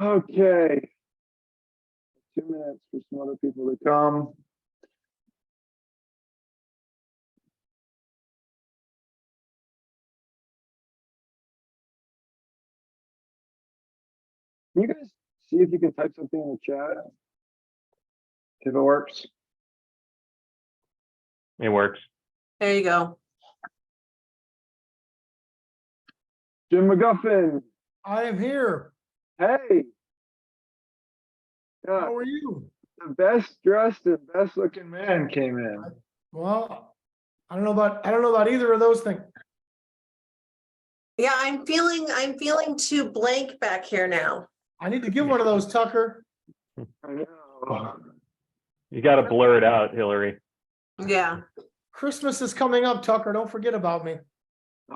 Okay, 2 minutes for some other people to come. Can you guys see if you can type something in the chat? If it works. It works. There you go. Jim McGuffin, I am here. hey. Yeah, How are you? the best dressed and best looking man came in. Well, I don't know about either of those things. Yeah, I'm feeling too blank back here now. I need to get one of those, Tucker. I know. You got to blur it out, Hillary. Yeah. Christmas is coming up, Tucker. Don't forget about me.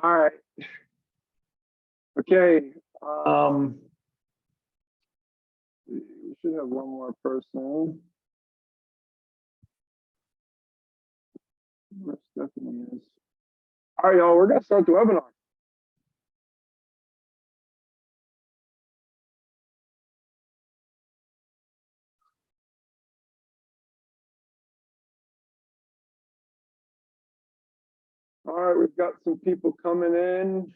All right. Okay. We should have one more person. Where Stephanie is. All right, y'all, we're gonna start the webinar. All right, we've got some people coming in.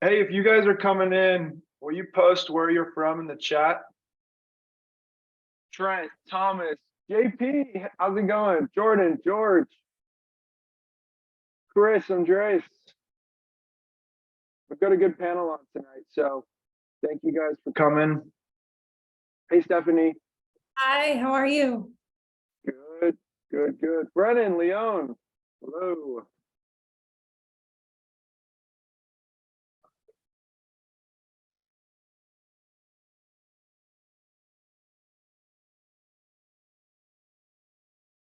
Hey, if you guys are coming in, will you post where you're from in the chat? Trent, Thomas, JP, how's it going? Jordan, George, Chris, Andres. We've got a good panel on tonight, so thank you guys for coming. Hey, Stephanie. Hi, how are you? Good, good, good. Brennan, Leon, hello.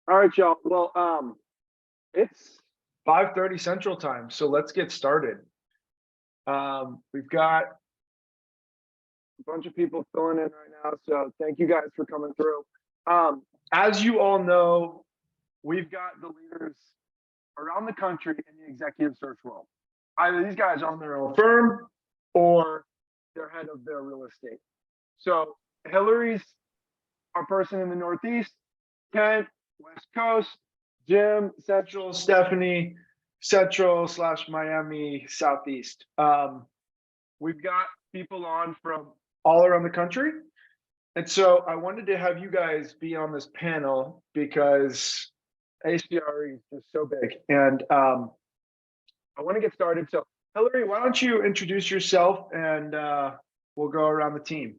All right, y'all. Well, it's 5:30 Central Time, so let's get started. We've got a bunch of people filling in right now, so thank you guys for coming through. As you all know, we've got the leaders around the country in the executive search world. Either these guys own their own firm or they're head of their real estate. So Hillary's our person in the Northeast, Kent, West Coast, Jim, Central, Stephanie, Central / Miami, Southeast. We've got people on from all around the country. And so I wanted to have you guys be on this panel because A.CRE is just so big. And I want to get started. So Hillary, why don't you introduce yourself and we'll go around the team.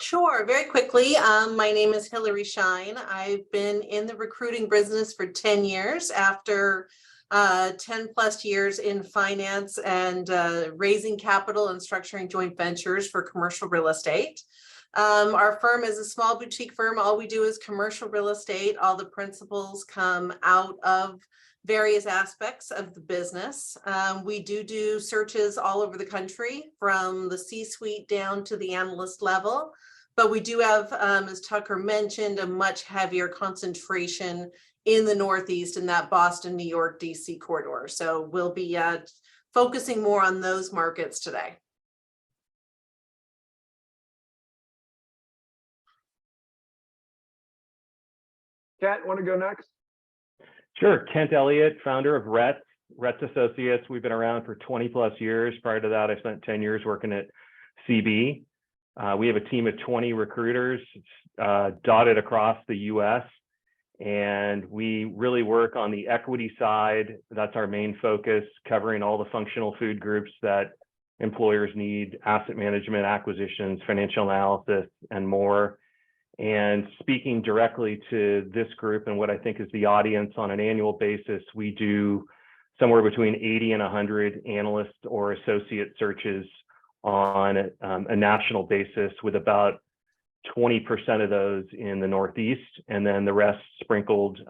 Sure, very quickly. My name is Hillary Shine. I've been in the recruiting business for 10 years after 10 plus years in finance and raising capital and structuring joint ventures for commercial real estate. Our firm is a small boutique firm. All we do is commercial real estate. All the principals come out of various aspects of the business. We do searches all over the country from the C-suite down to the analyst level. But we do have, as Tucker mentioned, a much heavier concentration in the Northeast in that Boston, New York, DC corridor. So we'll be focusing more on those markets today. Kat, want to go next? Sure. Kent Elliott, founder of Retz Associates. We've been around for 20 plus years. Prior to that, I spent 10 years working at CB. We have a team of 20 recruiters dotted across the US, and we really work on the equity side. That's our main focus, covering all the functional food groups that employers need: asset management, acquisitions, financial analysis, and more. And speaking directly to this group and what I think is the audience on an annual basis, we do somewhere between 80 and 100 analyst or associate searches on a national basis, with about 20% of those in the Northeast, and then the rest sprinkled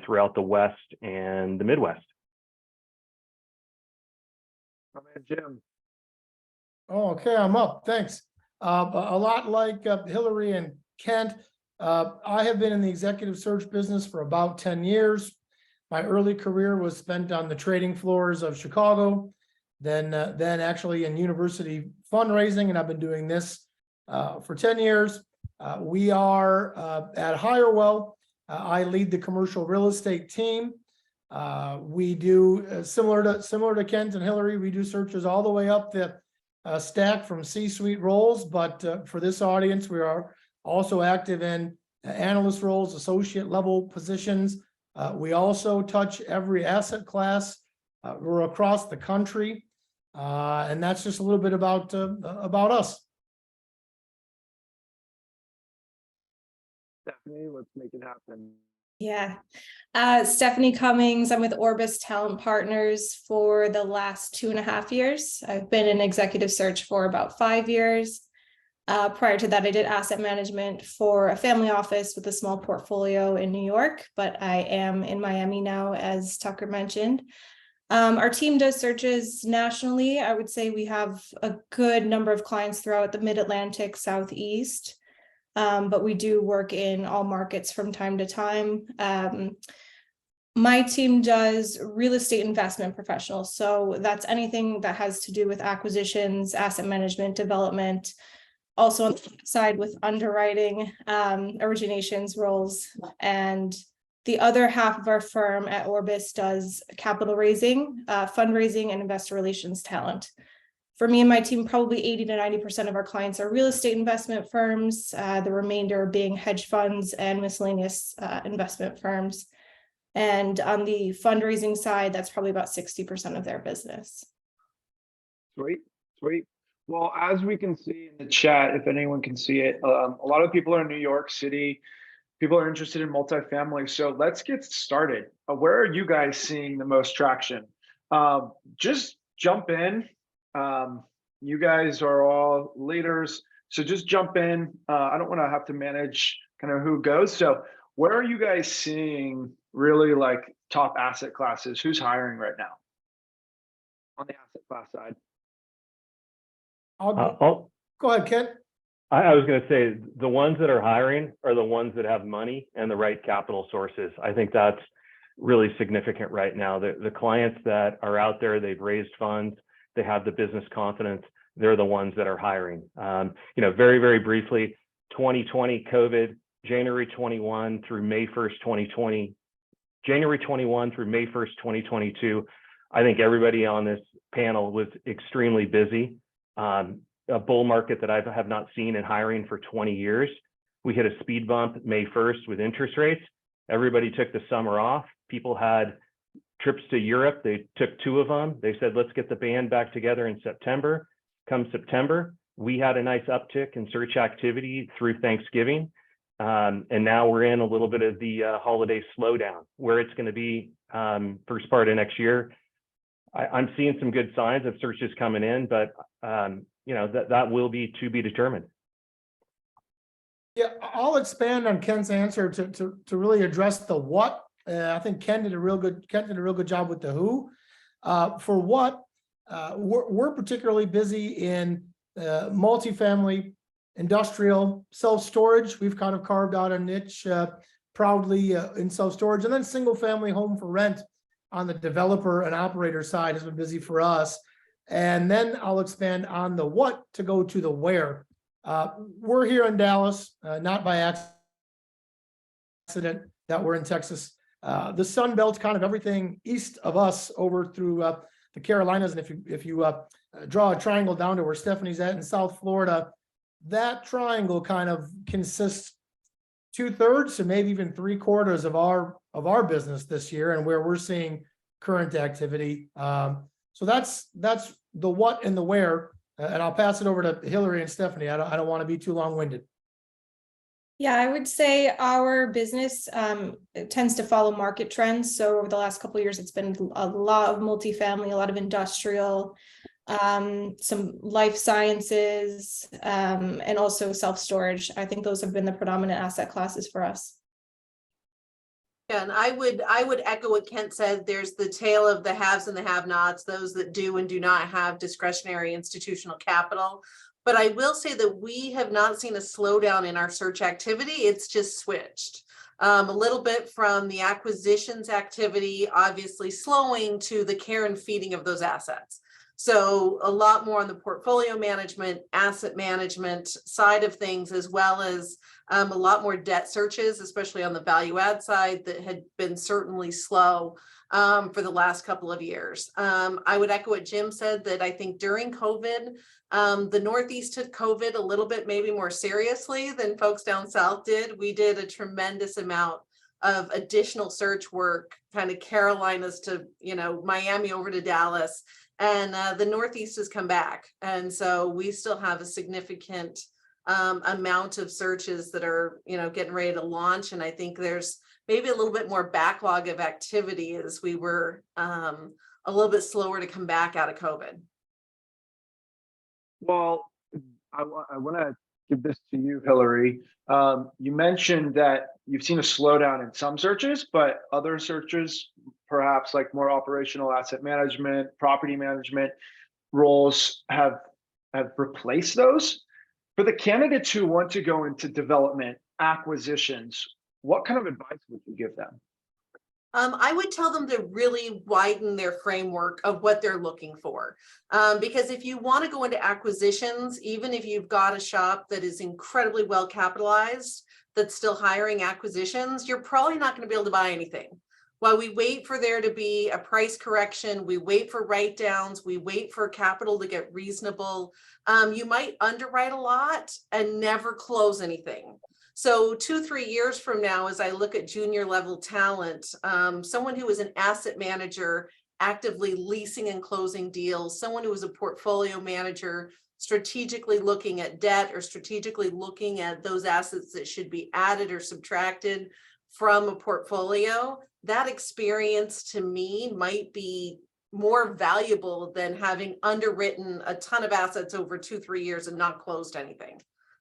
throughout the West and the Midwest. My man, Jim. Oh, okay, I'm up. Thanks. A lot like Hillary and Kent, I have been in the executive search business for about 10 years. My early career was spent on the trading floors of Chicago, then actually in university fundraising, and I've been doing this for 10 years. We are at Hirewell. I lead the commercial real estate team. We do similar to Kent and Hillary. We do searches all the way up the stack from C-suite roles, but for this audience, we are also active in analyst roles, associate level positions. We also touch every asset class. We're across the country, and that's just a little bit about us. Stephanie, let's make it happen. Yeah. Stephanie Cummings. I'm with Orbis Talent Partners for the last 2.5 years. I've been in executive search for about 5 years. Prior to that, I did asset management for a family office with a small portfolio in New York, but I am in Miami now, as Tucker mentioned. Our team does searches nationally. I would say we have a good number of clients throughout the Mid-Atlantic, Southeast. But we do work in all markets from time to time. My team does real estate investment professionals. So that's anything that has to do with acquisitions, asset management, development. Also on the side with underwriting, originations roles. And the other half of our firm at Orbis does capital raising, fundraising, and investor relations talent. For me and my team, probably 80 to 90% of our clients are real estate investment firms, the remainder being hedge funds and miscellaneous investment firms. And on the fundraising side, that's probably about 60% of their business. Sweet, sweet. Well, as we can see in the chat, if anyone can see it, a lot of people are in New York City. People are interested in multifamily. So let's get started. Where are you guys seeing the most traction? Just jump in. You guys are all leaders, so just jump in. I don't want to have to manage kind of who goes. So where are you guys seeing really like top asset classes? Who's hiring right now on the asset class side? Go ahead, Kent. I was going to say the ones that are hiring are the ones that have money and the right capital sources. I think that's really significant right now. The clients that are out there, they've raised funds, they have the business confidence, they're the ones that are hiring. Very, very briefly, 2020 COVID, January 21 through May 1st, 2020, January 21 through May 1st, 2022. I think everybody on this panel was extremely busy. A bull market that I have not seen in hiring for 20 years. We hit a speed bump May 1st with interest rates. Everybody took the summer off. People had trips to Europe. They took 2 of them. They said, let's get the band back together in September. Come September, we had a nice uptick in search activity through Thanksgiving. And now we're in a little bit of the holiday slowdown where it's going to be first part of next year. I'm seeing some good signs of searches coming in, but that will be to be determined. Yeah, I'll expand on Ken's answer to really address the what. I think Ken did a real good job with the who. For what, we're particularly busy in multifamily, industrial, self-storage. We've kind of carved out a niche proudly in self-storage, and then single family home for rent on the developer and operator side has been busy for us. And then I'll expand on the what to go to the where. We're here in Dallas, not by accident that we're in Texas. The Sun Belt, kind of everything east of us over through the Carolinas. And if you draw a triangle down to where Stephanie's at in South Florida, that triangle kind of consists 2/3 to maybe even 3/4 of our business this year, and where we're seeing current activity. So that's the what and the where. And I'll pass it over to Hillary and Stephanie. I don't want to be too long-winded. Yeah, I would say our business tends to follow market trends. So over the last couple of years, it's been a lot of multifamily, a lot of industrial, some life sciences, and also self-storage. I think those have been the predominant asset classes for us. Yeah, and I would echo what Kent said. There's the tale of the haves and the have-nots, those that do and do not have discretionary institutional capital. But I will say that we have not seen a slowdown in our search activity. It's just switched a little bit from the acquisitions activity, obviously slowing, to the care and feeding of those assets. So a lot more on the portfolio management, asset management side of things, as well as a lot more debt searches, especially on the value add side that had been certainly slow for the last couple of years. I would echo what Jim said, that I think during COVID, the Northeast took COVID a little bit maybe more seriously than folks down South did. We did a tremendous amount of additional search work, kind of Carolinas to, Miami over to Dallas, and the Northeast has come back. And so we still have a significant amount of searches that are, getting ready to launch. And I think there's maybe a little bit more backlog of activity as we were a little bit slower to come back out of COVID. Well, I want to give this to you, Hillary. You mentioned that you've seen a slowdown in some searches, but other searches, perhaps like more operational asset management, property management roles have replaced those. For the candidates who want to go into development acquisitions, what kind of advice would you give them? I would tell them to really widen their framework of what they're looking for. Because if you want to go into acquisitions, even if you've got a shop that is incredibly well capitalized, that's still hiring acquisitions, you're probably not going to be able to buy anything. While we wait for there to be a price correction, we wait for write downs, we wait for capital to get reasonable, you might underwrite a lot and never close anything. So 2-3 years from now, as I look at junior level talent, someone who is an asset manager actively leasing and closing deals, someone who is a portfolio manager strategically looking at debt or strategically looking at those assets that should be added or subtracted from a portfolio, that experience to me might be more valuable than having underwritten a ton of assets over 2-3 years and not closed anything.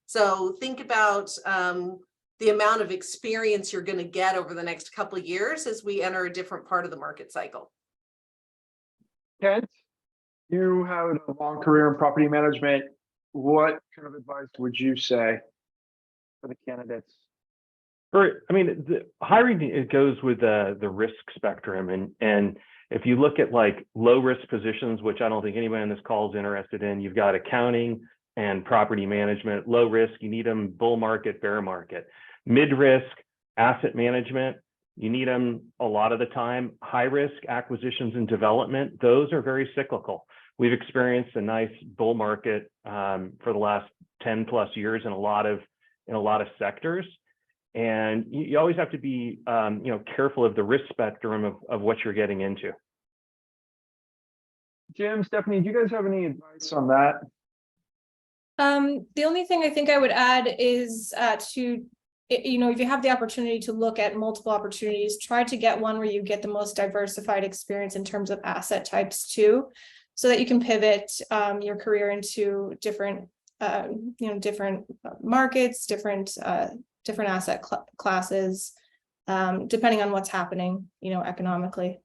So think about the amount of experience you're going to get over the next couple of years as we enter a different part of the market cycle. Kent, you have a long career in property management. What kind of advice would you say for the candidates? The hiring, it goes with the risk spectrum, and if you look at like low risk positions, which I don't think anybody on this call is interested in, you've got accounting and property management. Low risk, you need them bull market, bear market. Mid risk, asset management, you need them a lot of the time. High risk, acquisitions and development, those are very cyclical. We've experienced a nice bull market for the last 10 plus years in a lot of sectors. And you always have to be careful of the risk spectrum of what you're getting into. Jim, Stephanie, do you guys have any advice on that? The only thing I think I would add is if you have the opportunity to look at multiple opportunities, try to get one where you get the most diversified experience in terms of asset types too, so that you can pivot your career into different markets, different asset classes, depending on what's happening, economically.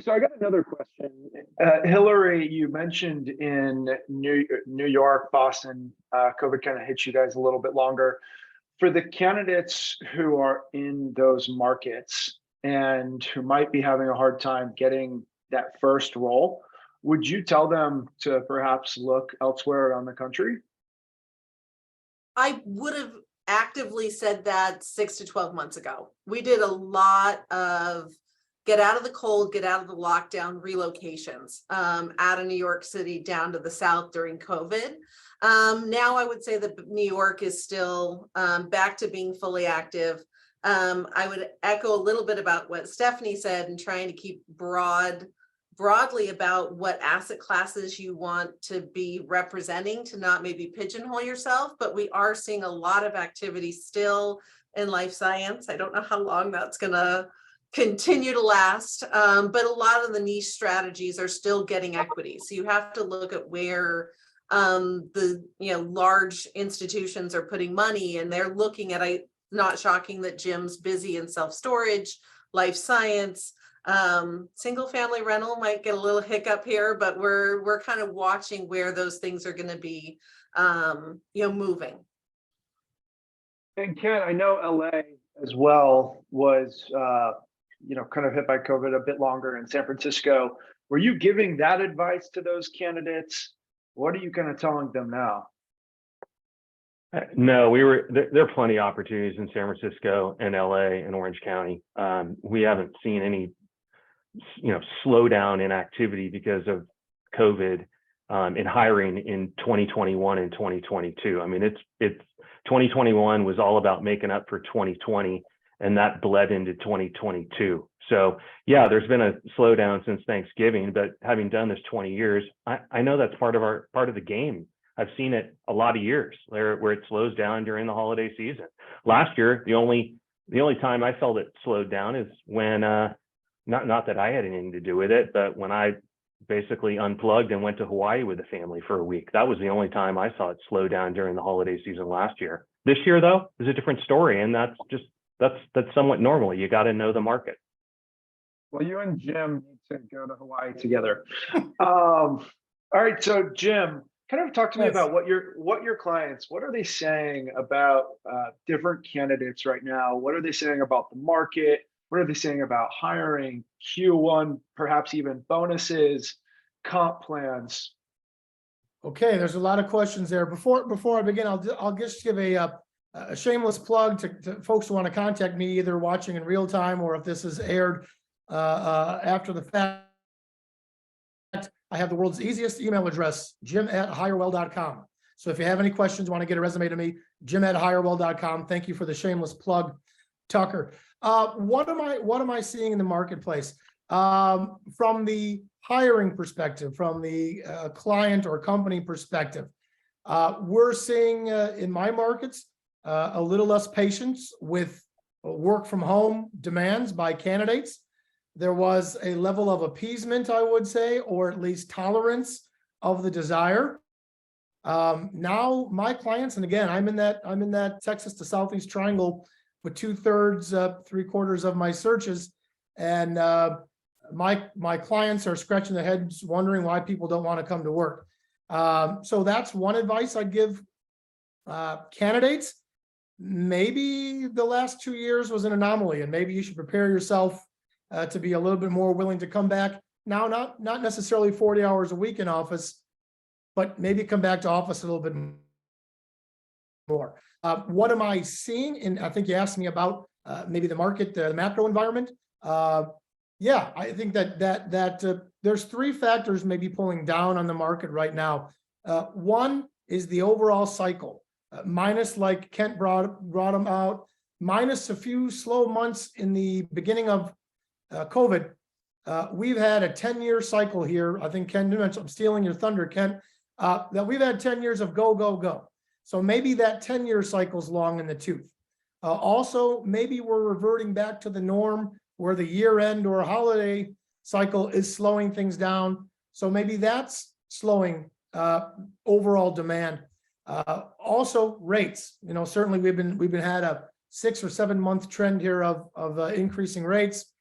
So I got another question. Hillary, you mentioned in New York, Boston, COVID kind of hit you guys a little bit longer. For the candidates who are in those markets and who might be having a hard time getting that first role, would you tell them to perhaps look elsewhere around the country? I would have actively said that 6 to 12 months ago. We did a lot of get out of the cold, get out of the lockdown relocations out of New York City down to the South during COVID. Now I would say that New York is still back to being fully active. I would echo a little bit about what Stephanie said and trying to keep broadly about what asset classes you want to be representing, to not maybe pigeonhole yourself, but we are seeing a lot of activity still in life science. I don't know how long that's gonna continue to last, but a lot of the niche strategies are still getting equity. So you have to look at where the large institutions are putting money, and they're looking at, not shocking that Jim's busy in self-storage, life science, single family rental might get a little hiccup here, but we're kind of watching where those things are going to be moving. And Ken, I know LA as well was kind of hit by COVID a bit longer in San Francisco. Were you giving that advice to those candidates? What are you kind of telling them now? No, there are plenty of opportunities in San Francisco and LA and Orange County. We haven't seen any, slowdown in activity because of COVID in hiring in 2021 and 2022. I mean, it's 2021 was all about making up for 2020, and that bled into 2022. So yeah, there's been a slowdown since Thanksgiving, but having done this 20 years, I know that's part of the game. I've seen it a lot of years where it slows down during the holiday season. Last year, the only time I felt it slowed down is when not that I had anything to do with it, but when I basically unplugged and went to Hawaii with the family for a week. That was the only time I saw it slow down during the holiday season last year. This year, though, is a different story, and that's somewhat normal. You got to know the market. Well, you and Jim need to go to Hawaii together. All right, so Jim, kind of talk to me about what your clients, what are they saying about different candidates right now? What are they saying about the market? What are they saying about hiring, Q1, perhaps even bonuses, comp plans? Okay, there's a lot of questions there. Before I begin, I'll just give a shameless plug to folks who want to contact me, either watching in real time or if this is aired after the fact. I have the world's easiest email address, jim@hirewell.com. So if you have any questions, want to get a resume to me, jim@hirewell.com. Thank you for the shameless plug, Tucker. What am I seeing in the marketplace? From the hiring perspective, from the client or company perspective, we're seeing in my markets a little less patience with work from home demands by candidates. There was a level of appeasement, I would say, or at least tolerance of the desire. Now my clients, and again, I'm in that Texas to Southeast triangle with 2/3, 3/4 of my searches, and my clients are scratching their heads wondering why people don't want to come to work. So that's one advice I'd give candidates. Maybe the last 2 years was an anomaly, and maybe you should prepare yourself to be a little bit more willing to come back. Now, not necessarily 40 hours a week in office, but maybe come back to office a little bit more. What am I seeing? And I think you asked me about maybe the market, the macro environment. Yeah, I think that there's three factors maybe pulling down on the market right now. One is the overall cycle, minus, like Kent brought them out, minus a few slow months in the beginning of COVID. We've had a 10-year cycle here. I think Ken mentioned, I'm stealing your thunder, Kent, that we've had 10 years of go, go, go. So maybe that 10-year cycle's long in the tooth. Also, maybe we're reverting back to the norm where the year end or holiday cycle is slowing things down. So maybe that's slowing overall demand. Also rates, certainly we've been had a 6 or 7 month trend here of increasing rates,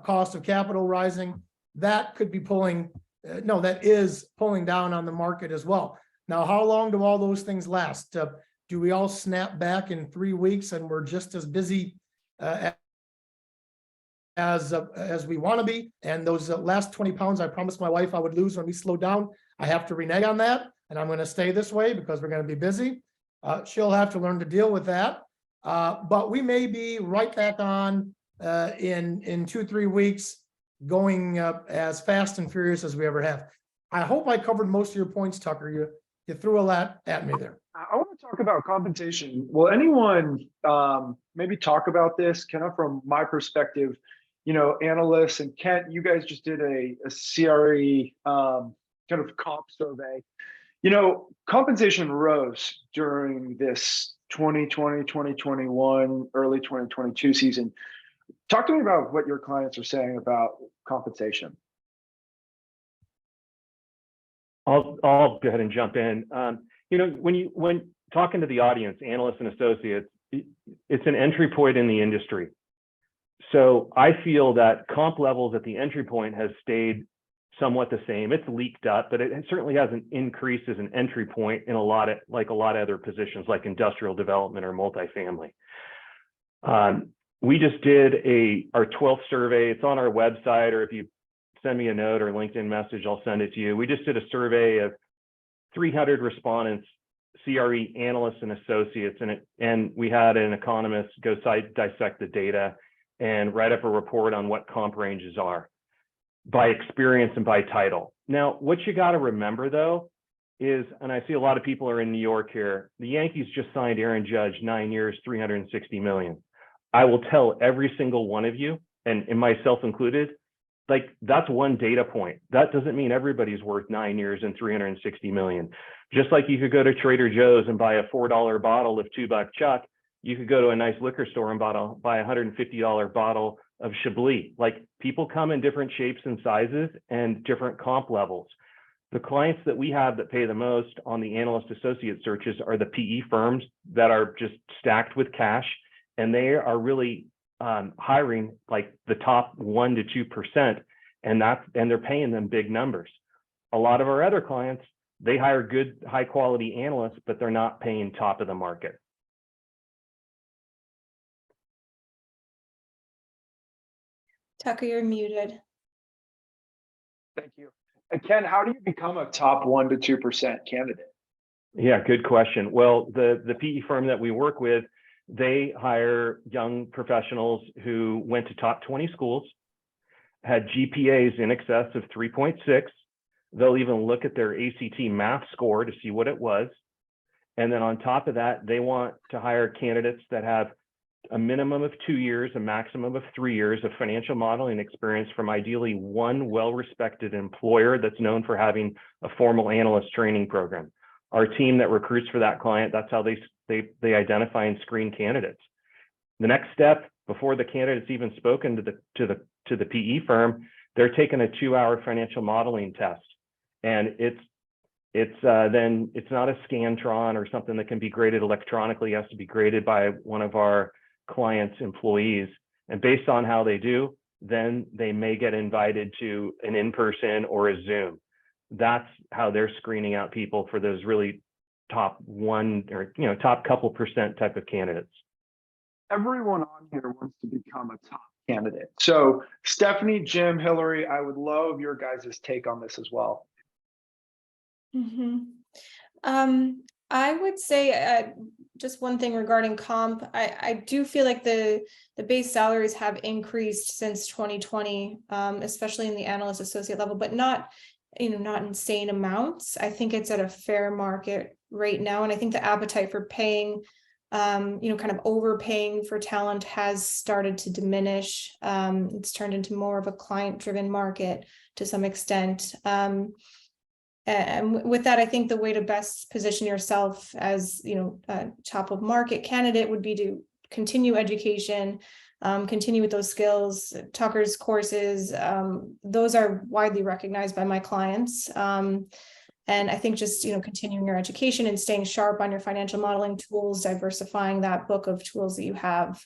cost of capital rising. That could be that is pulling down on the market as well. Now, how long do all those things last? Do we all snap back in 3 weeks and we're just as busy as we want to be? And those last 20 pounds I promised my wife I would lose when we slow down, I have to renege on that, and I'm going to stay this way because we're going to be busy. She'll have to learn to deal with that. But we may be right back on in 2-3 weeks, going as fast and furious as we ever have. I hope I covered most of your points, Tucker. You threw a lot at me there. I want to talk about compensation. Will anyone maybe talk about this kind of from my perspective? Analysts, and Kent, you guys just did a CRE kind of comp survey. Compensation rose during this 2020, 2021, early 2022 season. Talk to me about what your clients are saying about compensation. I'll go ahead and jump in. When talking to the audience, analysts and associates, it's an entry point in the industry. So I feel that comp levels at the entry point has stayed somewhat the same. It's leaked up, but it certainly hasn't increased as an entry point in a lot of other positions like industrial development or multifamily. we just did our 12th survey. It's on our website, or if you send me a note or LinkedIn message, I'll send it to you. We just did a survey of 300 respondents, CRE analysts and associates, and we had an economist go dissect the data and write up a report on what comp ranges are by experience and by title. Now, what you got to remember though is, and I see a lot of people are in New York here, the Yankees just signed Aaron Judge 9 years, $360 million. I will tell every single one of you, and myself included, like that's one data point. That doesn't mean everybody's worth 9 years and $360 million. Just like you could go to Trader Joe's and buy a $4 bottle of 2-buck Chuck, you could go to a nice liquor store and buy a $150 bottle of Chablis. Like people come in different shapes and sizes and different comp levels. The clients that we have that pay the most on the analyst associate searches are the PE firms that are just stacked with cash, and they are really hiring like the top 1 to 2%, and they're paying them big numbers. A lot of our other clients, they hire good, high quality analysts, but they're not paying top of the market. Tucker, you're muted. Thank you. And Ken, how do you become a top 1 to 2% candidate? Yeah, good question. Well, the PE firm that we work with, they hire young professionals who went to top 20 schools, had GPAs in excess of 3.6. They'll even look at their ACT math score to see what it was. And then on top of that, they want to hire candidates that have a minimum of 2 years, a maximum of 3 years of financial modeling experience from ideally one well-respected employer that's known for having a formal analyst training program. Our team that recruits for that client, that's how they identify and screen candidates. The next step, before the candidate's even spoken to the PE firm, they're taking a 2-hour financial modeling test, and it's not a Scantron or something that can be graded electronically. It has to be graded by one of our clients' employees, and based on how they do, then they may get invited to an in-person or a Zoom. That's how they're screening out people for those really top 1 or top couple percent type of candidates. Everyone on here wants to become a top candidate. So Stephanie, Jim, Hillary, I would love your guys' take on this as well. I would say just one thing regarding comp. I do feel like the base salaries have increased since 2020, especially in the analyst associate level, but not insane amounts. I think it's at a fair market right now, and I think the appetite for paying, kind of overpaying for talent has started to diminish. It's turned into more of a client-driven market to some extent. And with that, I think the way to best position yourself as, a top of market candidate would be to continue education, continue with those skills. Tucker's courses, those are widely recognized by my clients. And I think just, continuing your education and staying sharp on your financial modeling tools, diversifying that book of tools that you have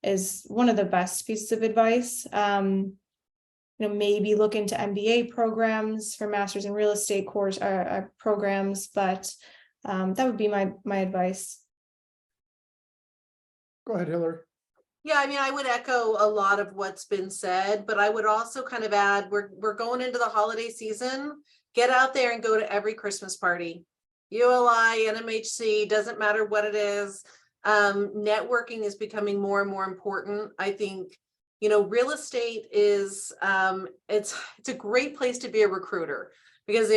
is one of the best pieces of advice. Maybe look into MBA programs for masters in real estate course programs, but that would be my advice. Go ahead, Hillary. Yeah, I would echo a lot of what's been said, but I would also kind of add, we're going into the holiday season. Get out there and go to every Christmas party. ULI, NMHC, doesn't matter what it is. Networking is becoming more and more important. I think real estate is it's a great place to be a recruiter, because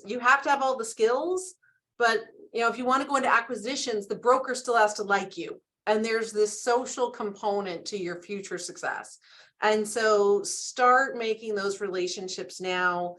you have to have all the skills, but if you want to go into acquisitions, the broker still has to like you, and there's this social component to your future success. And so start making those relationships now.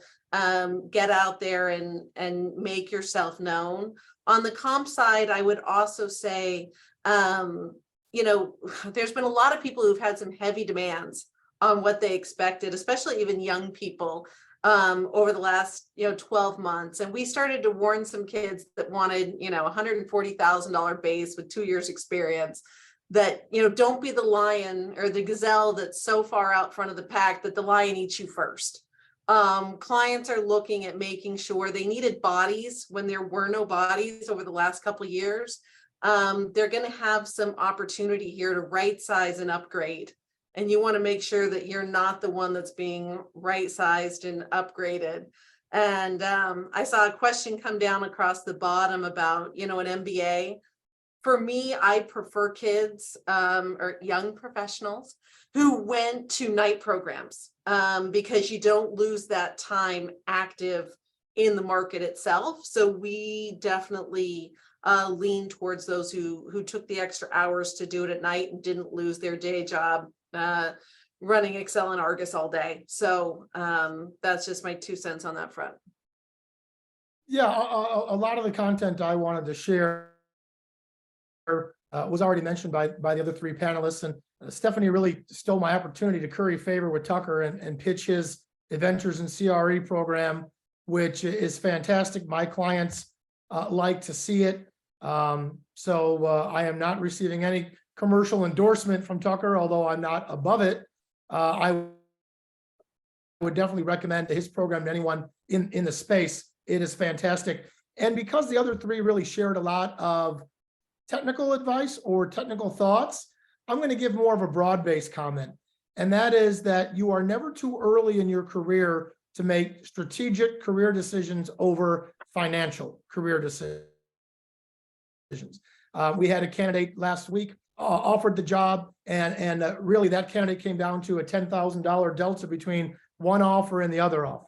Get out there and make yourself known. On the comp side, I would also say there's been a lot of people who've had some heavy demands on what they expected, especially even young people, over the last, 12 months. And we started to warn some kids that wanted, $140,000 base with 2 years experience, that, don't be the lion or the gazelle that's so far out front of the pack that the lion eats you first. Clients are looking at making sure they needed bodies when there were no bodies over the last couple of years. they're going to have some opportunity here to right size and upgrade. And you want to make sure that you're not the one that's being right sized and upgraded. And I saw a question come down across the bottom about, an MBA. For me, I prefer kids or young professionals who went to night programs because you don't lose that time active in the market itself. So we definitely lean towards those who took the extra hours to do it at night and didn't lose their day job running Excel and Argus all day. So that's just my 2 cents on that front. Yeah, a lot of the content I wanted to share was already mentioned by the other 3 panelists, and Stephanie really stole my opportunity to curry favor with Tucker and pitch his Adventures in CRE program, which is fantastic. My clients like to see it. So I am not receiving any commercial endorsement from Tucker, although I'm not above it. I would definitely recommend his program to anyone in the space. It is fantastic. And because the other 3 really shared a lot of technical advice or technical thoughts, I'm going to give more of a broad-based comment. And that is that you are never too early in your career to make strategic career decisions over financial career decisions. We had a candidate last week offered the job, and really that candidate came down to a $10,000 delta between one offer and the other offer.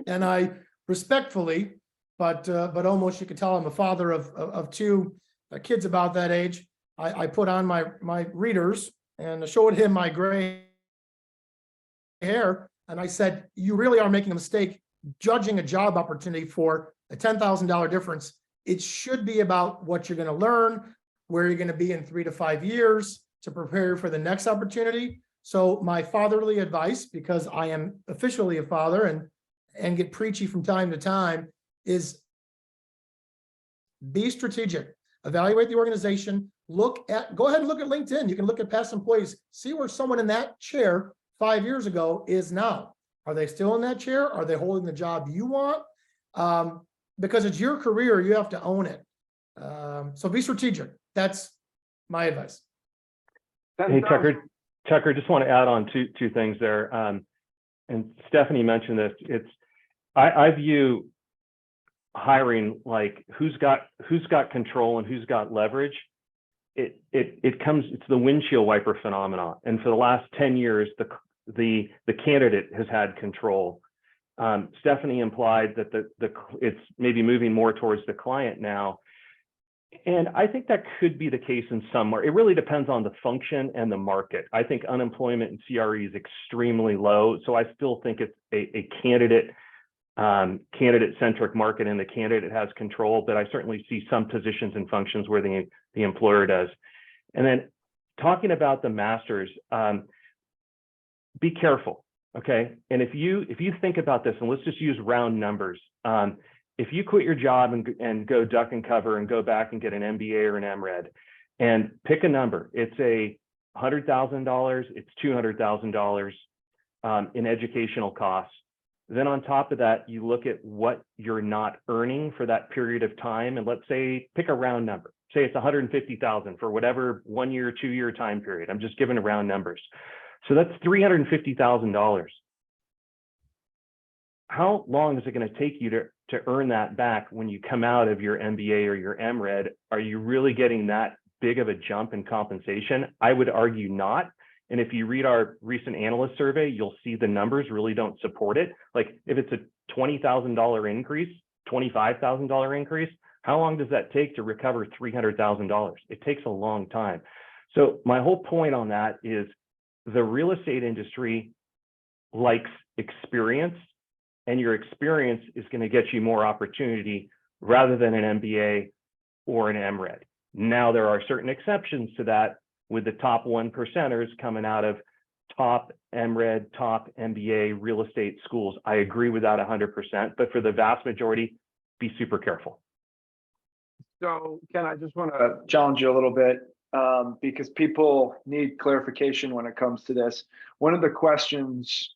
And I respectfully, but almost you could tell I'm a father of 2 kids about that age. I put on my readers and showed him my gray hair, and I said, "You really are making a mistake judging a job opportunity for a $10,000 difference. It should be about what you're going to learn, where you're going to be in 3 to 5 years to prepare for the next opportunity." So my fatherly advice, because I am officially a father and get preachy from time to time, is be strategic. Evaluate the organization. Go ahead and look at LinkedIn. You can look at past employees, see where someone in that chair 5 years ago is now. Are they still in that chair? Are they holding the job you want? Because it's your career, you have to own it. So be strategic. That's my advice. Hey, Tucker, just want to add on two things there. And Stephanie mentioned this. I view hiring like who's got control and who's got leverage. It's the windshield wiper phenomenon. And for the last 10 years, the candidate has had control. Stephanie implied that it's maybe moving more towards the client now. And I think that could be the case in somewhere. It really depends on the function and the market. I think unemployment in CRE is extremely low. So I still think it's a candidate-centric market, and the candidate has control, but I certainly see some positions and functions where the employer does. And then talking about the masters, be careful, okay? And if you think about this, and let's just use round numbers, if you quit your job and go duck and cover and go back and get an MBA or an MRED and pick a number, it's $100,000, it's $200,000 in educational costs. Then on top of that, you look at what you're not earning for that period of time. And let's say, pick a round number. Say it's $150,000 for whatever 1 year, 2 year time period. I'm just giving round numbers. So that's $350,000. How long is it going to take you to earn that back when you come out of your MBA or your MRED? Are you really getting that big of a jump in compensation? I would argue not. And if you read our recent analyst survey, you'll see the numbers really don't support it. Like if it's a $20,000 increase, $25,000 increase, how long does that take to recover $300,000? It takes a long time. So my whole point on that is the real estate industry likes experience, and your experience is going to get you more opportunity rather than an MBA or an MRED. Now, there are certain exceptions to that, with the top 1%ers coming out of top MRED, top MBA real estate schools. I agree with that 100%, but for the vast majority, be super careful. So Ken, I just want to challenge you a little bit because people need clarification when it comes to this. One of the questions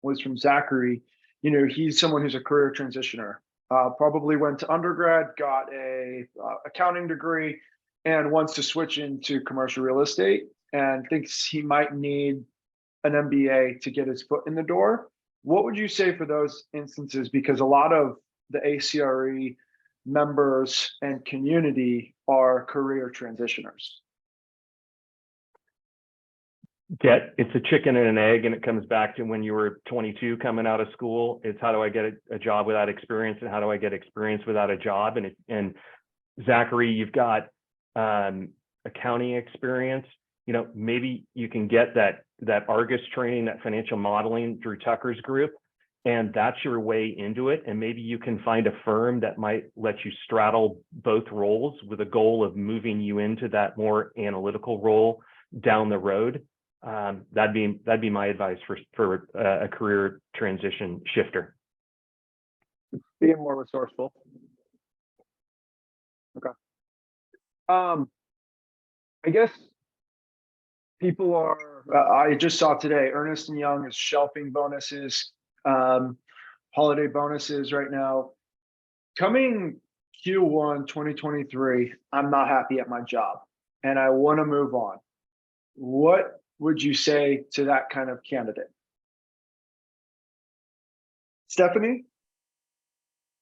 was from Zachary. You know, he's someone who's a career transitioner. probably went to undergrad, got a accounting degree, and wants to switch into commercial real estate and thinks he might need an MBA to get his foot in the door. What would you say for those instances? Because a lot of the A.CRE members and community are career transitioners. It's a chicken and an egg, and it comes back to when you were 22 coming out of school. It's how do I get a job without experience, and how do I get experience without a job? And Zachary, you've got accounting experience. You know, maybe you can get that Argus training, that financial modeling through Tucker's group, and that's your way into it. And maybe you can find a firm that might let you straddle both roles with a goal of moving you into that more analytical role down the road. That'd be my advice for a career transition shifter. Being more resourceful. Okay. I guess people are, I just saw today, Ernst & Young is shelving bonuses, holiday bonuses right now. Coming Q1 2023, I'm not happy at my job and I want to move on. What would you say to that kind of candidate? Stephanie?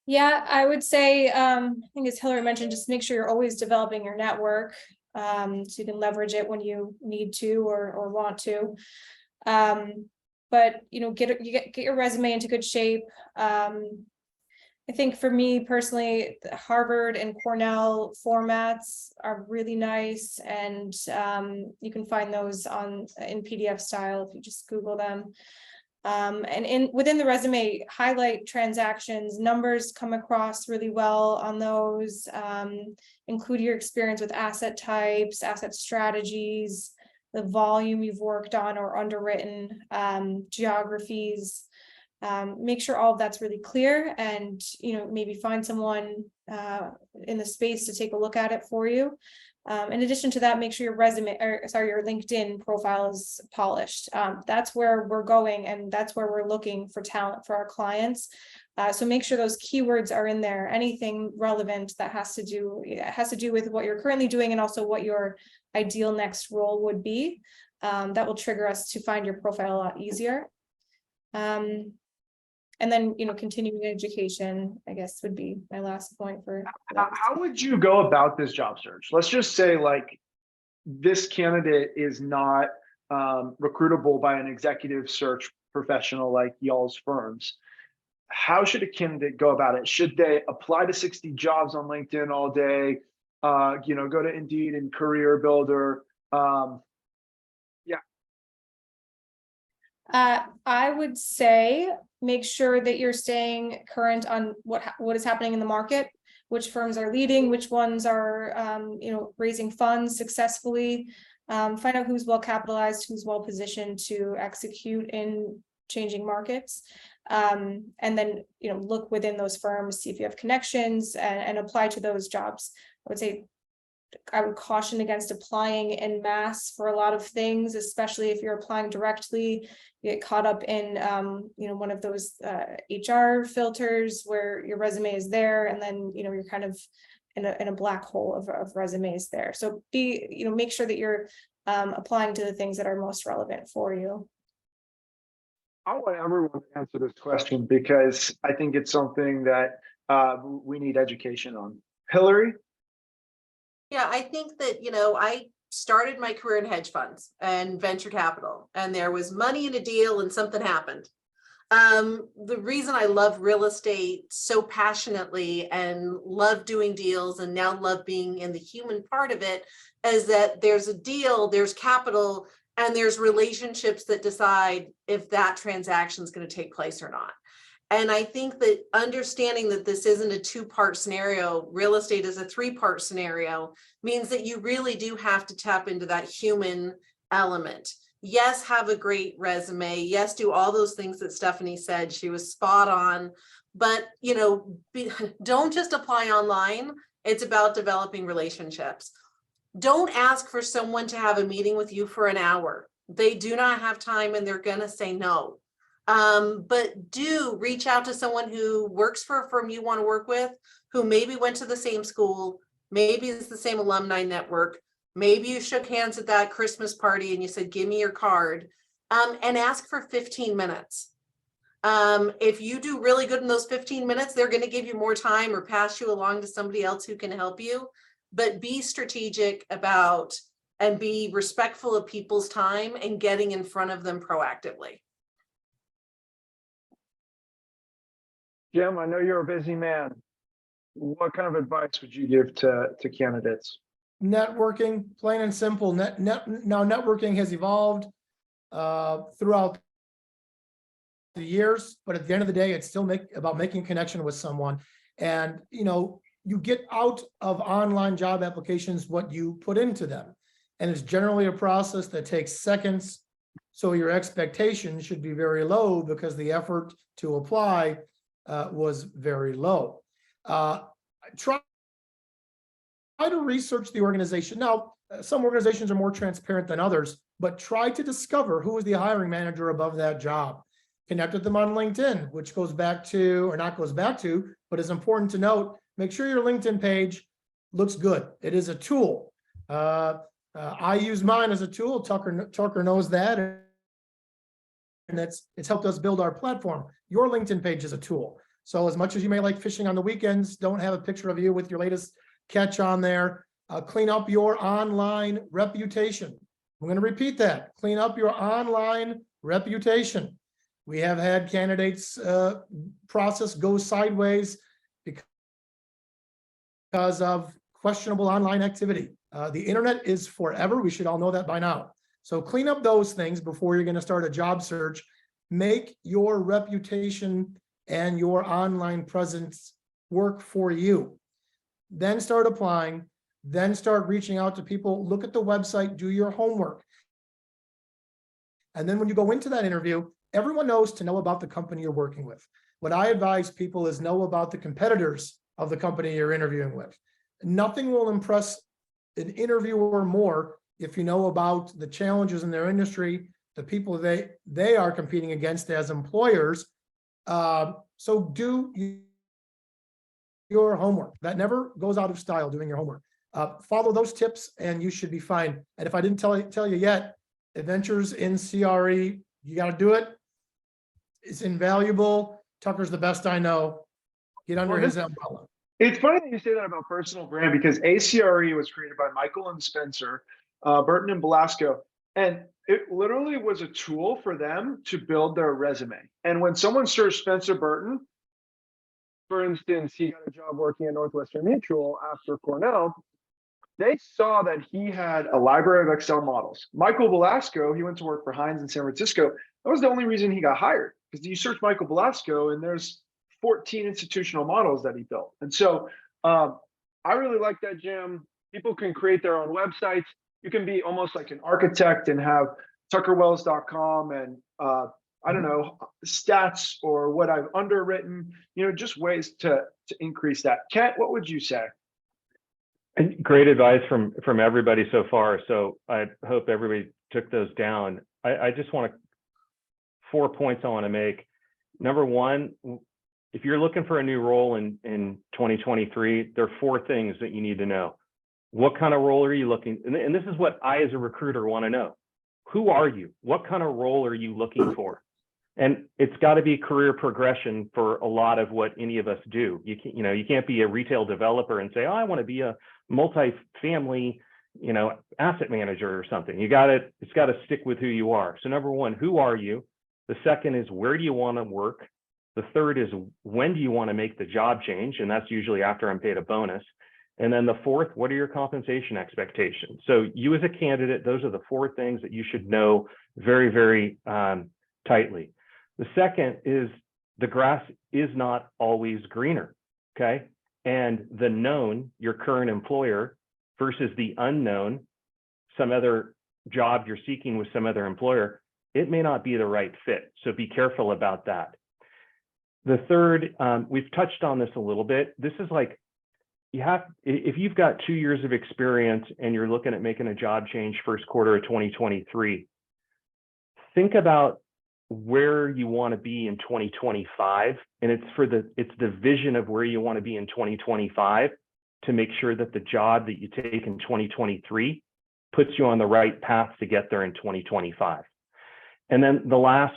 Yeah, I would say, I think as Hillary mentioned, just make sure you're always developing your network, so you can leverage it when you need to or want to. But you know, get your resume into good shape. I think for me personally, the Harvard and Cornell formats are really nice, and you can find those in PDF style if you just Google them. And within the resume, highlight transactions. Numbers come across really well on those. Include your experience with asset types, asset strategies, the volume you've worked on or underwritten, geographies. Make sure all of that's really clear, and you know, maybe find someone in the space to take a look at it for you. In addition to that, make sure your your LinkedIn profile is polished. That's where we're going, and that's where we're looking for talent for our clients. So make sure those keywords are in there. Anything relevant that has to do with what you're currently doing, and also what your ideal next role would be. That will trigger us to find your profile a lot easier. And then, you know, continuing education, I guess, would be my last point for that. How would you go about this job search? Let's just say like this candidate is not recruitable by an executive search professional like y'all's firms. How should a candidate go about it? Should they apply to 60 jobs on LinkedIn all day? You know, go to Indeed and Career Builder. I would say make sure that you're staying current on what is happening in the market, which firms are leading, which ones are you know, raising funds successfully. Find out who's well capitalized, who's well positioned to execute in changing markets. And then, you know, look within those firms, see if you have connections, and apply to those jobs. I would say I would caution against applying en masse for a lot of things, especially if you're applying directly. You get caught up in you know, one of those HR filters where your resume is there, and then you know, you're kind of in a black hole of resumes there. So you know, make sure that you're applying to the things that are most relevant for you. I want everyone to answer this question because I think it's something that we need education on. Hillary? Yeah, I think that, you know, I started my career in hedge funds and venture capital, and there was money in a deal and something happened. The reason I love real estate so passionately and love doing deals and now love being in the human part of it is that there's a deal, there's capital, and there's relationships that decide if that transaction is going to take place or not. And I think that understanding that this isn't a two-part scenario, real estate is a three-part scenario, means that you really do have to tap into that human element. Yes, have a great resume. Yes, do all those things that Stephanie said. She was spot on. But, you know, don't just apply online. It's about developing relationships. Don't ask for someone to have a meeting with you for an hour. They do not have time, and they're going to say no. But do reach out to someone who works for a firm you want to work with, who maybe went to the same school, maybe it's the same alumni network. Maybe you shook hands at that Christmas party and you said, give me your card, and ask for 15 minutes. If you do really good in those 15 minutes, they're going to give you more time or pass you along to somebody else who can help you. But be strategic about and be respectful of people's time and getting in front of them proactively. Jim, I know you're a busy man. What kind of advice would you give to candidates? Networking, plain and simple. Now networking has evolved throughout the years, but at the end of the day, it's still about making connection with someone. And you get out of online job applications what you put into them. And it's generally a process that takes seconds. So your expectations should be very low because the effort to apply was very low. Try to research the organization. Now, some organizations are more transparent than others, but try to discover who is the hiring manager above that job. Connect with them on LinkedIn, which goes back to, or not goes back to, but is important to note. Make sure your LinkedIn page looks good. It is a tool. I use mine as a tool. Tucker knows that, and it's helped us build our platform. Your LinkedIn page is a tool. So as much as you may like fishing on the weekends, don't have a picture of you with your latest catch on there. Clean up your online reputation. I'm going to repeat that. Clean up your online reputation. We have had candidates process go sideways because of questionable online activity. The internet is forever. We should all know that by now. So clean up those things before you're going to start a job search. Make your reputation and your online presence work for you. Then start applying. Then start reaching out to people. Look at the website. Do your homework. And then when you go into that interview, everyone knows to know about the company you're working with. What I advise people is know about the competitors of the company you're interviewing with. Nothing will impress an interviewer more if you know about the challenges in their industry, the people they are competing against as employers. So do your homework. That never goes out of style, doing your homework. Follow those tips and you should be fine. And if I didn't tell you yet, Adventures in CRE, you got to do it. It's invaluable. Tucker's the best I know. Get under his umbrella. It's funny that you say that about personal brand because A.CRE was created by Michael and Spencer, Burton and Belasco, and it literally was a tool for them to build their resume. And when someone searched Spencer Burton, for instance, he got a job working at Northwestern Mutual after Cornell, they saw that he had a library of Excel models. Michael Belasco, he went to work for Heinz in San Francisco. That was the only reason he got hired, because you search Michael Belasco and there's 14 institutional models that he built. And so I really like that, Jim. People can create their own websites. You can be almost like an architect and have tuckerwells.com and I don't know, stats or what I've underwritten, just ways to increase that. Kent, what would you say? And great advice from everybody so far. So I hope everybody took those down. I just want 4 points I want to make. Number one, if you're looking for a new role in 2023, there are 4 things that you need to know. What kind of role are you looking? And this is what I, as a recruiter, want to know. Who are you? What kind of role are you looking for? And it's got to be career progression for a lot of what any of us do. You can't be a retail developer and say, oh, I want to be a multi-family, asset manager or something. It's got to stick with who you are. So number one, who are you? The second is, where do you want to work? The third is, when do you want to make the job change? And that's usually after I'm paid a bonus. And then the fourth, what are your compensation expectations? So you as a candidate, those are the 4 things that you should know very, very tightly. The second is, the grass is not always greener, okay? And the known, your current employer, versus the unknown, some other job you're seeking with some other employer, it may not be the right fit. So be careful about that. The third, we've touched on this a little bit. This is like, if you've got 2 years of experience and you're looking at making a job change first quarter of 2023, think about where you want to be in 2025, and it's the vision of where you want to be in 2025 to make sure that the job that you take in 2023 puts you on the right path to get there in 2025. And then the last,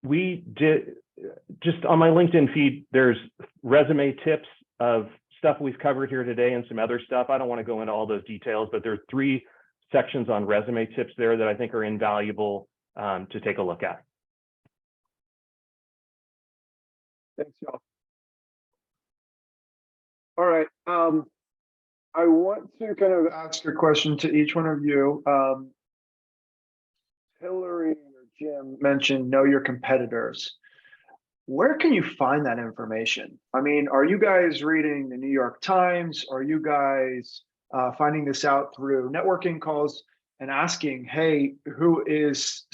we did, just on my LinkedIn feed, there's resume tips of stuff we've covered here today and some other stuff. I don't want to go into all those details, but there are 3 sections on resume tips there that I think are invaluable to take a look at. Thanks, y'all. All right. I want to kind of ask a question to each one of you. Hillary or Jim mentioned know your competitors. Where can you find that information? I mean, are you guys reading the New York Times? Are you guys finding this out through networking calls and asking, hey, who is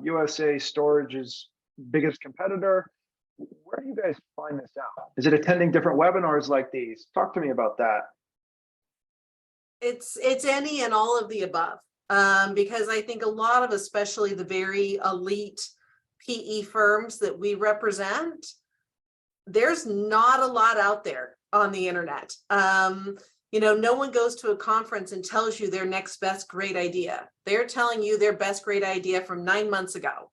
USA Storage's biggest competitor? Where do you guys find this out? Is it attending different webinars like these? Talk to me about that. It's any and all of the above, because I think a lot of, especially the very elite PE firms that we represent, there's not a lot out there on the internet. You know, no one goes to a conference and tells you their next best great idea. They're telling you their best great idea from 9 months ago,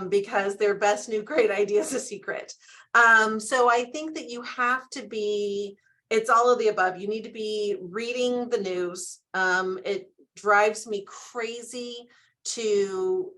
because their best new great idea is a secret. So I think that you have to be, it's all of the above. You need to be reading the news. It drives me crazy to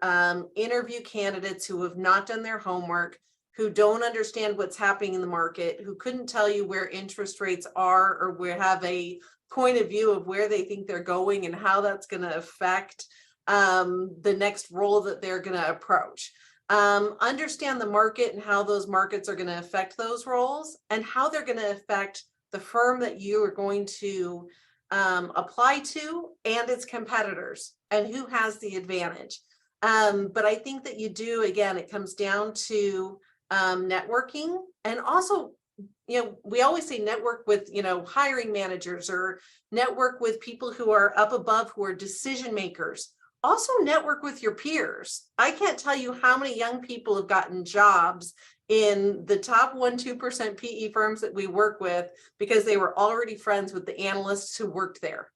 interview candidates who have not done their homework, who don't understand what's happening in the market, who couldn't tell you where interest rates are or where have a point of view of where they think they're going and how that's going to affect the next role that they're going to approach. Understand the market and how those markets are going to affect those roles and how they're going to affect the firm that you are going to apply to and its competitors and who has the advantage. But I think that you do, again, it comes down to networking, and also, you know, we always say network with, you know, hiring managers or network with people who are up above, who are decision makers. Also network with your peers. I can't tell you how many young people have gotten jobs in the top 1-2% PE firms that we work with because they were already friends with the analysts who worked there,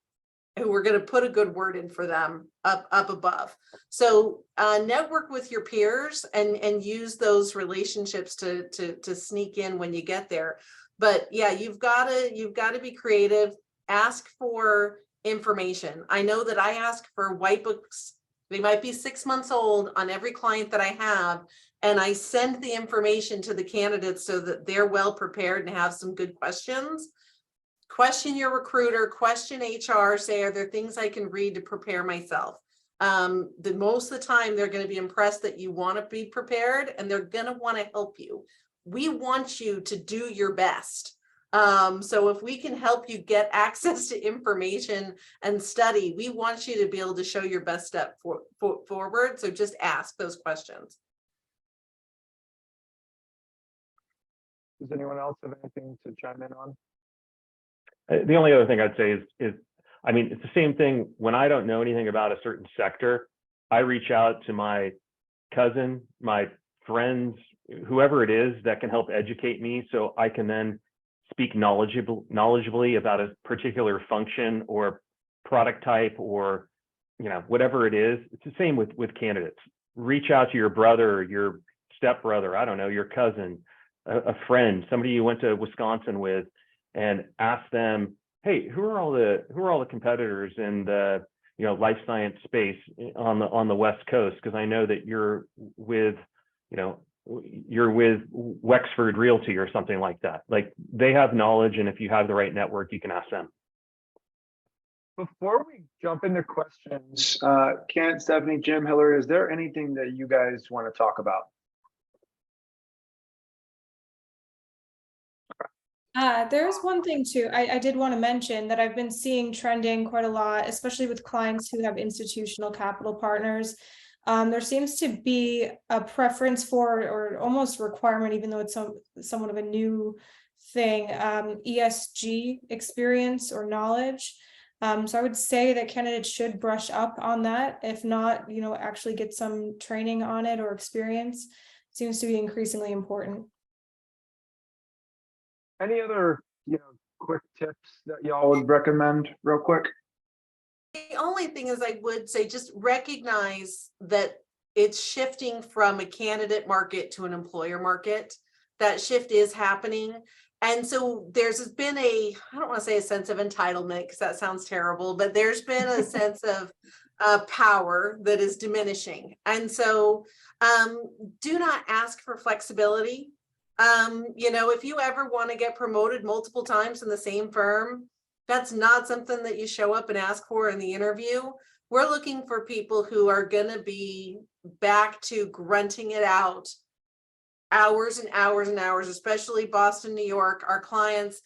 who were going to put a good word in for them up above. So network with your peers and use those relationships to sneak in when you get there. But yeah, you've got to be creative. Ask for information. I know that I ask for white books. They might be 6 months old on every client that I have, and I send the information to the candidates so that they're well prepared and have some good questions. Question your recruiter, question HR, say, are there things I can read to prepare myself? Most of the time, they're going to be impressed that you want to be prepared, and they're going to want to help you. We want you to do your best. So if we can help you get access to information and study, we want you to be able to show your best step forward. So just ask those questions. Does anyone else have anything to chime in on? The only other thing I'd say is, I mean, it's the same thing when I don't know anything about a certain sector. I reach out to my cousin, my friends, whoever it is that can help educate me, so I can then speak knowledgeably about a particular function or product type, or, you know, whatever it is. It's the same with candidates. Reach out to your brother, your stepbrother, I don't know, your cousin, a friend, somebody you went to Wisconsin with, and ask them, hey, who are all the competitors in the, you know, life science space on the West Coast? Because I know that you're with, you know, you're with Wexford Realty or something like that. Like, they have knowledge, and if you have the right network, you can ask them. Before we jump into questions, Kent, Stephanie, Jim, Hillary, is there anything that you guys want to talk about? There's one thing too, I did want to mention that I've been seeing trending quite a lot, especially with clients who have institutional capital partners. There seems to be a preference for, or almost requirement, even though it's somewhat of a new thing, ESG experience or knowledge. So I would say that candidates should brush up on that. If not, actually get some training on it or experience. Seems to be increasingly important. Any other, quick tips that y'all would recommend real quick? The only thing is I would say just recognize that it's shifting from a candidate market to an employer market. That shift is happening. And so there's been I don't want to say a sense of entitlement because that sounds terrible, but there's been a sense of power that is diminishing. And so do not ask for flexibility. If you ever want to get promoted multiple times in the same firm, that's not something that you show up and ask for in the interview. We're looking for people who are going to be back to grunting it out hours and hours and hours, especially Boston, New York. Our clients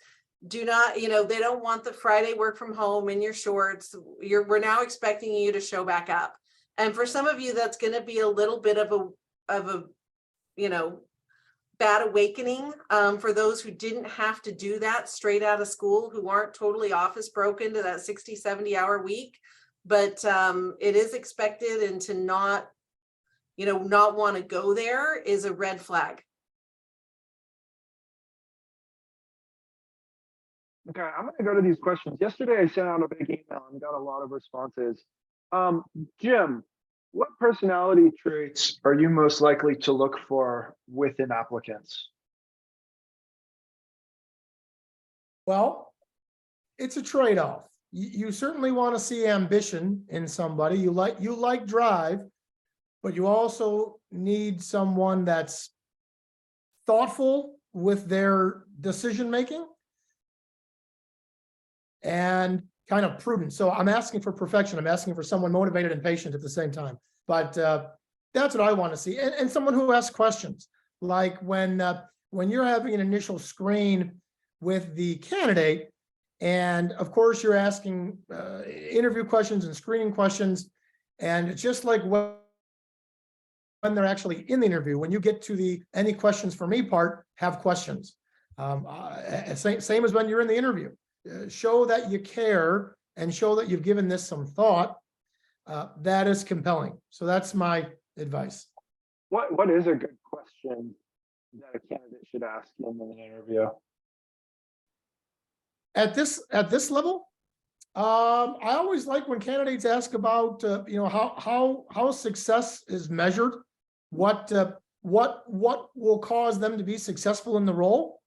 do not, they don't want the Friday work from home in your shorts. We're now expecting you to show back up. And for some of you, that's going to be a little bit of a bad awakening for those who didn't have to do that straight out of school, who aren't totally office broken to that 60, 70-hour week. But it is expected, and to not want to go there is a red flag. Okay, I'm going to go to these questions. Yesterday, I sent out a big email and got a lot of responses. Jim, what personality traits are you most likely to look for within applicants? Well, it's a trade-off. You certainly want to see ambition in somebody. You like drive, but you also need someone that's thoughtful with their decision-making and kind of prudent. So I'm asking for perfection. I'm asking for someone motivated and patient at the same time. But that's what I want to see. And someone who asks questions. Like when you're having an initial screen with the candidate, and of course you're asking interview questions and screening questions. And it's just like when they're actually in the interview, when you get to the any questions for me part, have questions. Same as when you're in the interview. Show that you care and show that you've given this some thought. That is compelling. So that's my advice. What is a good question that a candidate should ask in an interview? At this level, I always like when candidates ask about how success is measured, what will cause them to be successful in the role,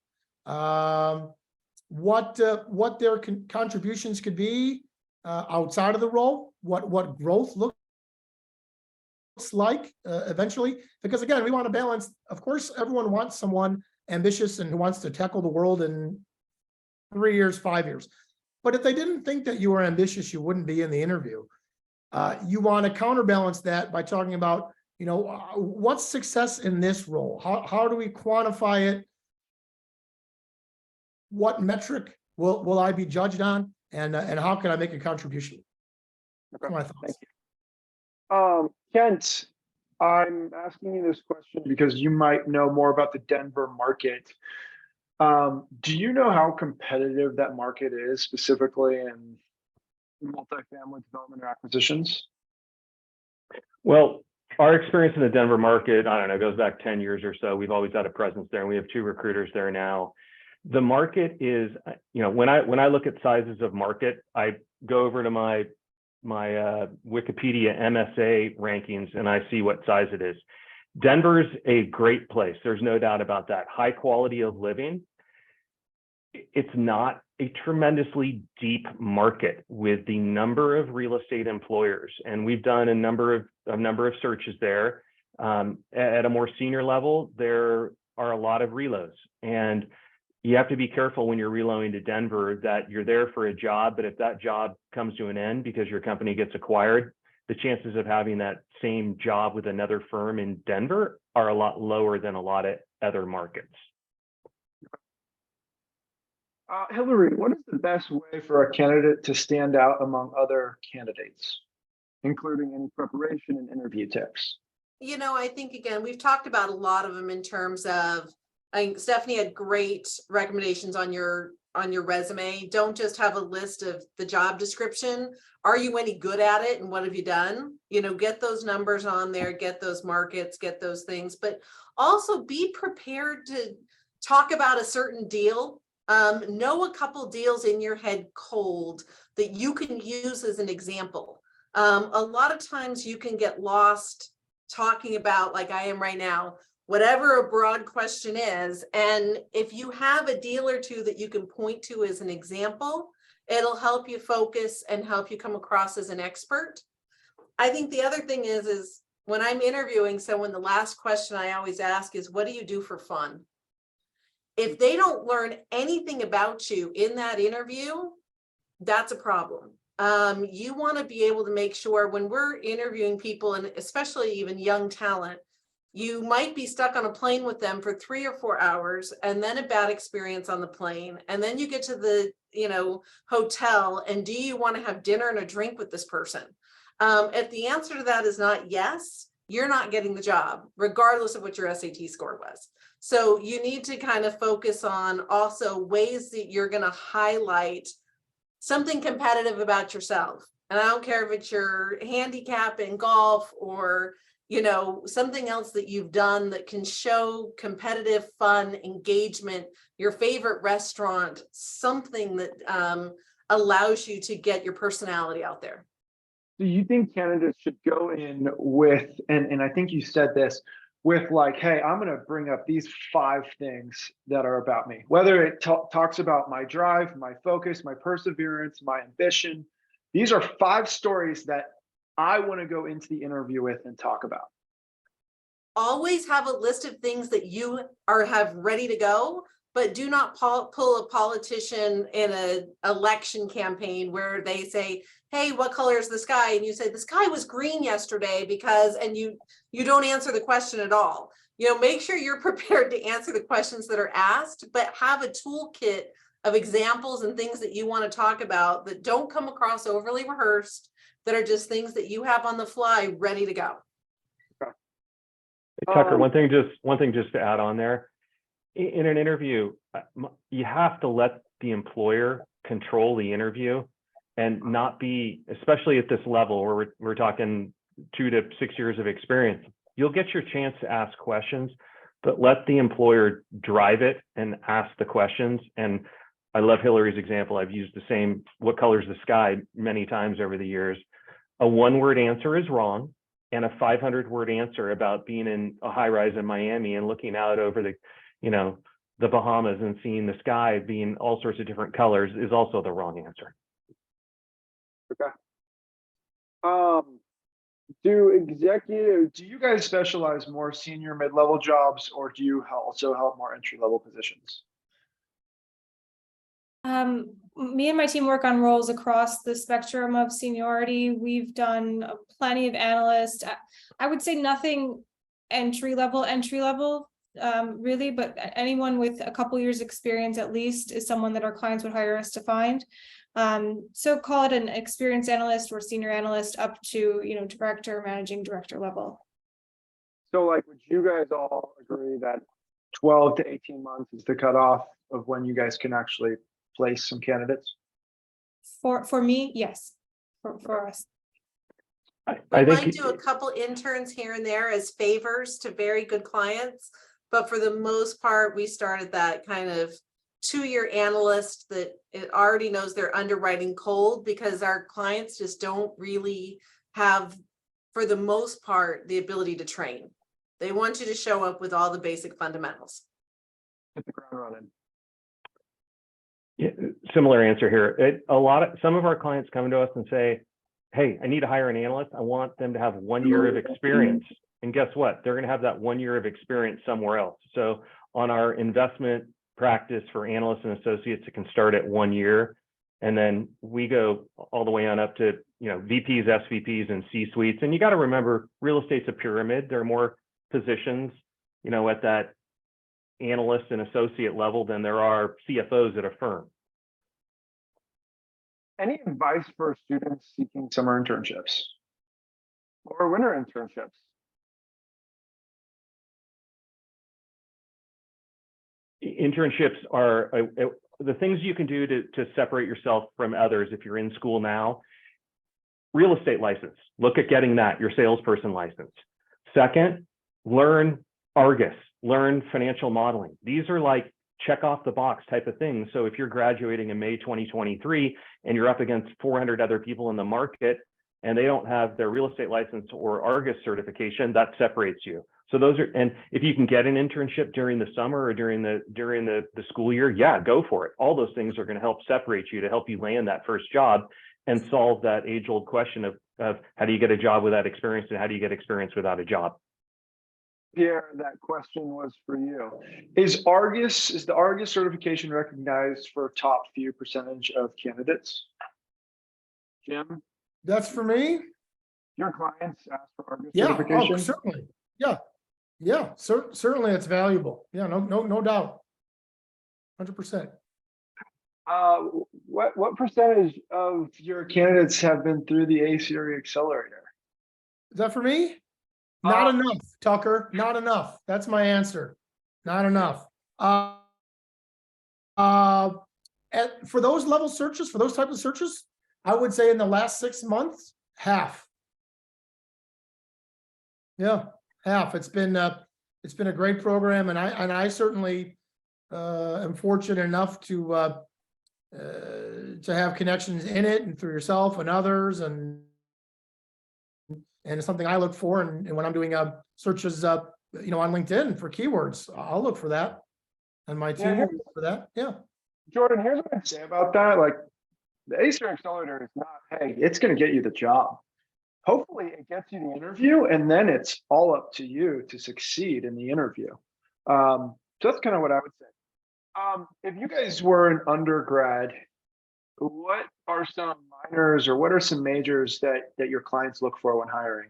what their contributions could be outside of the role, what growth looks like eventually. Because again, we want to balance. Of course, everyone wants someone ambitious and who wants to tackle the world in 3 years, 5 years. But if they didn't think that you were ambitious, you wouldn't be in the interview. You want to counterbalance that by talking about, what's success in this role? How do we quantify it? What metric will I be judged on? And how can I make a contribution? Okay, My thoughts. thank you. Kent, I'm asking you this question because you might know more about the Denver market. Do you know how competitive that market is, specifically in multifamily development or acquisitions? Well, our experience in the Denver market, I don't know, goes back 10 years or so. We've always had a presence there, and we have 2 recruiters there now. The market is, when I look at sizes of market, I go over to my Wikipedia MSA rankings and I see what size it is. Denver's a great place. There's no doubt about that. High quality of living. It's not a tremendously deep market with the number of real estate employers, and we've done a number of searches there. At a more senior level, there are a lot of reloads, and you have to be careful when you're reloading to Denver that you're there for a job, but if that job comes to an end because your company gets acquired, the chances of having that same job with another firm in Denver are a lot lower than a lot of other markets. Hillary, what is the best way for a candidate to stand out among other candidates, including any preparation and interview tips? I think, again, we've talked about a lot of them in terms of I think Stephanie had great recommendations on your resume. Don't just have a list of the job description. Are you any good at it and what have you done? You know, get those numbers on there, get those markets, get those things, but also be prepared to talk about a certain deal. Know a couple deals in your head cold that you can use as an example. A lot of times you can get lost talking about, like I am right now, whatever a broad question is. And if you have a deal or two that you can point to as an example, it'll help you focus and help you come across as an expert. I think the other thing is when I'm interviewing someone, the last question I always ask is, what do you do for fun? If they don't learn anything about you in that interview, that's a problem. You want to be able to make sure when we're interviewing people, and especially even young talent, you might be stuck on a plane with them for 3 or 4 hours and then a bad experience on the plane. And then you get to the, hotel, and do you want to have dinner and a drink with this person? If the answer to that is not yes, you're not getting the job, regardless of what your SAT score was. So you need to kind of focus on also ways that you're going to highlight something competitive about yourself. And I don't care if it's your handicap in golf or something else that you've done that can show competitive fun, engagement, your favorite restaurant, something that allows you to get your personality out there. Do you think candidates should go in with, and I think you said this, with like, hey, I'm going to bring up these 5 things that are about me, whether it talks about my drive, my focus, my perseverance, my ambition. These are 5 stories that I want to go into the interview with and talk about. Always have a list of things that you have ready to go, but do not pull a politician in an election campaign where they say, hey, what color is the sky? And you say, the sky was green yesterday because, and you don't answer the question at all. Make sure you're prepared to answer the questions that are asked, but have a toolkit of examples and things that you want to talk about that don't come across overly rehearsed, that are just things that you have on the fly ready to go. Tucker, one thing just to add on there, in an interview, you have to let the employer control the interview and not be, especially at this level where we're talking 2 to 6 years of experience. You'll get your chance to ask questions, but let the employer drive it and ask the questions. And I love Hillary's example. I've used the same, what color is the sky, many times over the years. A 1-word answer is wrong, and a 500-word answer about being in a high rise in Miami and looking out over the Bahamas and seeing the sky being all sorts of different colors is also the wrong answer. Okay. Do you guys specialize more senior mid-level jobs, or do you also help more entry-level positions? Me and my team work on roles across the spectrum of seniority. We've done plenty of analysts. I would say nothing entry level, really, but anyone with a couple years experience at least is someone that our clients would hire us to find. So call it an experienced analyst or senior analyst up to, director, managing director level. So like, would you guys all agree that 12 to 18 months is the cutoff of when you guys can actually place some candidates? For me, yes. For us. We might do a couple interns here and there as favors to very good clients, but for the most part, we started that kind of 2-year analyst that it already knows their underwriting cold, because our clients just don't really have, for the most part, the ability to train. They want you to show up with all the basic fundamentals. Hit the ground running. Yeah, similar answer here. Some of our clients come to us and say, hey, I need to hire an analyst. I want them to have 1 year of experience. And guess what? They're going to have that 1 year of experience somewhere else. So on our investment practice for analysts and associates, it can start at 1 year. And then we go all the way on up to, VPs, SVPs, and C-suites. And you got to remember, real estate's a pyramid. There are more positions, at that analyst and associate level than there are CFOs at a firm. Any advice for students seeking summer internships or winter internships? internships are the things you can do to separate yourself from others if you're in school now. Real estate license, look at getting that, your salesperson license. Second, learn Argus, learn financial modeling. These are like check off the box type of things. So if you're graduating in May 2023 and you're up against 400 other people in the market and they don't have their real estate license or Argus certification, that separates you. So those are, and if you can get an internship during the summer or during the school year, yeah, go for it. All those things are going to help separate you, to help you land that first job and solve that age-old question of how do you get a job without experience and how do you get experience without a job? Pierre, that question was for you. Is the Argus certification recognized for top few percentage of candidates? Jim, That's for me? your clients ask for Argus Yeah, certification? oh, certainly. Yeah, certainly it's valuable. Yeah, no doubt. 100%. What percentage of your candidates have been through the A.CRE accelerator? Is that for me? Not Uh, enough, Tucker, not enough. That's my answer. Not enough. For those level searches, for those type of searches, I would say in the last 6 months, half. Yeah, half. It's been a great program, and I certainly am fortunate enough to have connections in it and through yourself and others, and it's something I look for. And when I'm doing searches on LinkedIn for keywords, I'll look for that, and my team will look for that. Yeah. Jordan, here's what I'd say about that. Like, the A.CRE accelerator is not, hey, it's going to get you the job. Hopefully it gets you the interview, and then it's all up to you to succeed in the interview. So that's kind of what I would say. If you guys were an undergrad, what are some minors or what are some majors that your clients look for when hiring?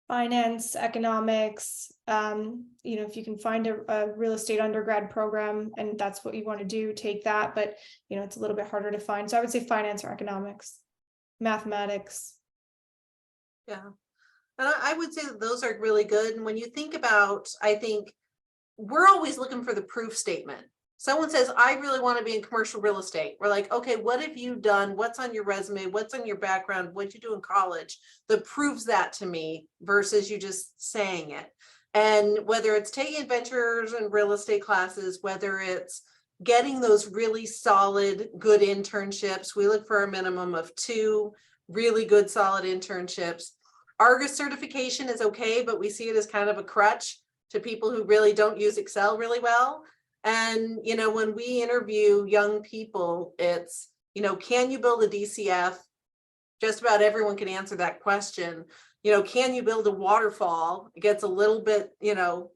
Finance, economics, if you can find a real estate undergrad program and that's what you want to do, take that. But, it's a little bit harder to find. So I would say finance or economics, mathematics. Yeah. And I would say that those are really good. And when you think about, I think we're always looking for the proof statement. Someone says, I really want to be in commercial real estate. We're like, okay, what have you done? What's on your resume? What's on your background? What'd you do in college that proves that to me versus you just saying it? And whether it's taking adventures and real estate classes, whether it's getting those really solid, good internships, we look for a minimum of 2 really good, solid internships. Argus certification is okay, but we see it as kind of a crutch to people who really don't use Excel really well. And, when we interview young people, it's, can you build a DCF? Just about everyone can answer that question. Can you build a waterfall? It gets a little bit,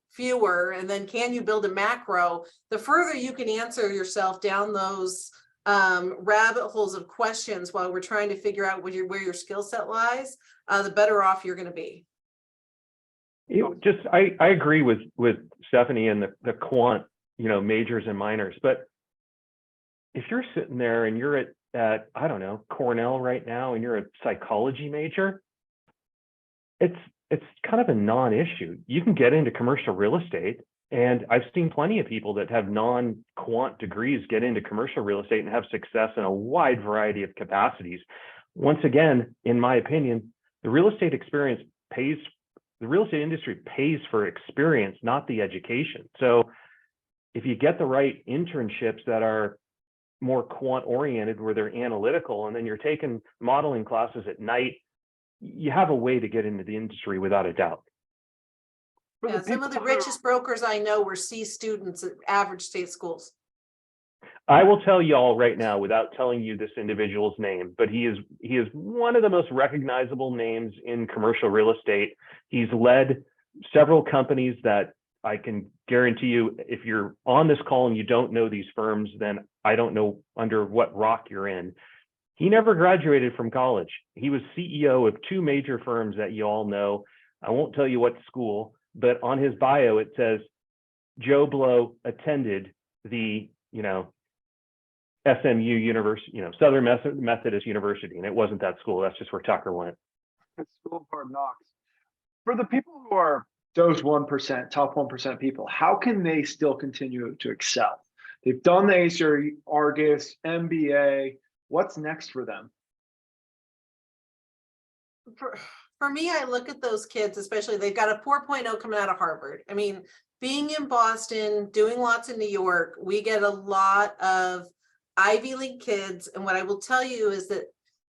fewer. And then can you build a macro? The further you can answer yourself down those rabbit holes of questions while we're trying to figure out where your skill set lies, the better off you're going to be. I agree with Stephanie and the quant, majors and minors. But if you're sitting there and you're at I don't know, Cornell right now, and you're a psychology major, it's kind of a non-issue. You can get into commercial real estate, and I've seen plenty of people that have non-quant degrees get into commercial real estate and have success in a wide variety of capacities. Once again, in my opinion, the real estate industry pays for experience, not the education. So if you get the right internships that are more quant oriented, where they're analytical, and then you're taking modeling classes at night, you have a way to get into the industry without a doubt. Yeah, some of the richest brokers I know were C students at average state schools. I will tell you all right now, without telling you this individual's name, but he is one of the most recognizable names in commercial real estate. He's led several companies that I can guarantee you, if you're on this call and you don't know these firms, then I don't know under what rock you're in. He never graduated from college. He was CEO of 2 major firms that you all know. I won't tell you what school, but on his bio, it says Joe Blow attended the, SMU University, Southern Methodist University, and it wasn't that school. That's just where Tucker went. It's School of Hard Knocks. For the people who are those 1%, top 1% people, how can they still continue to excel? They've done the A.CRE, Argus, MBA. What's next for them? For me, I look at those kids, especially they've got a 4.0 coming out of Harvard. I mean, being in Boston, doing lots in New York, we get a lot of Ivy League kids. And what I will tell you is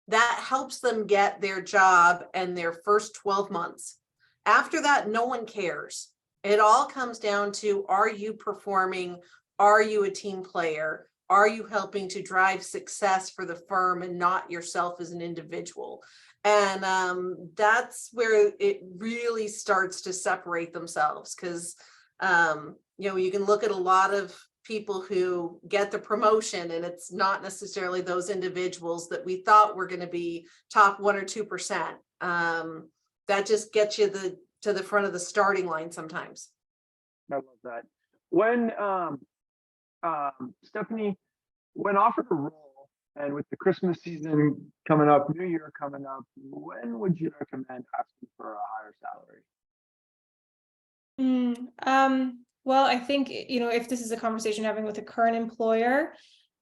that helps them get their job and their first 12 months. After that, no one cares. It all comes down to, are you performing? Are you a team player? Are you helping to drive success for the firm and not yourself as an individual? And that's where it really starts to separate themselves, because you can look at a lot of people who get the promotion and it's not necessarily those individuals that we thought were going to be top 1 or 2%. That just gets you to the front of the starting line sometimes. I love that. When Stephanie, when offered a role, and with the Christmas season coming up, New Year coming up, when would you recommend asking for a higher salary? Well, I think, if this is a conversation having with a current employer,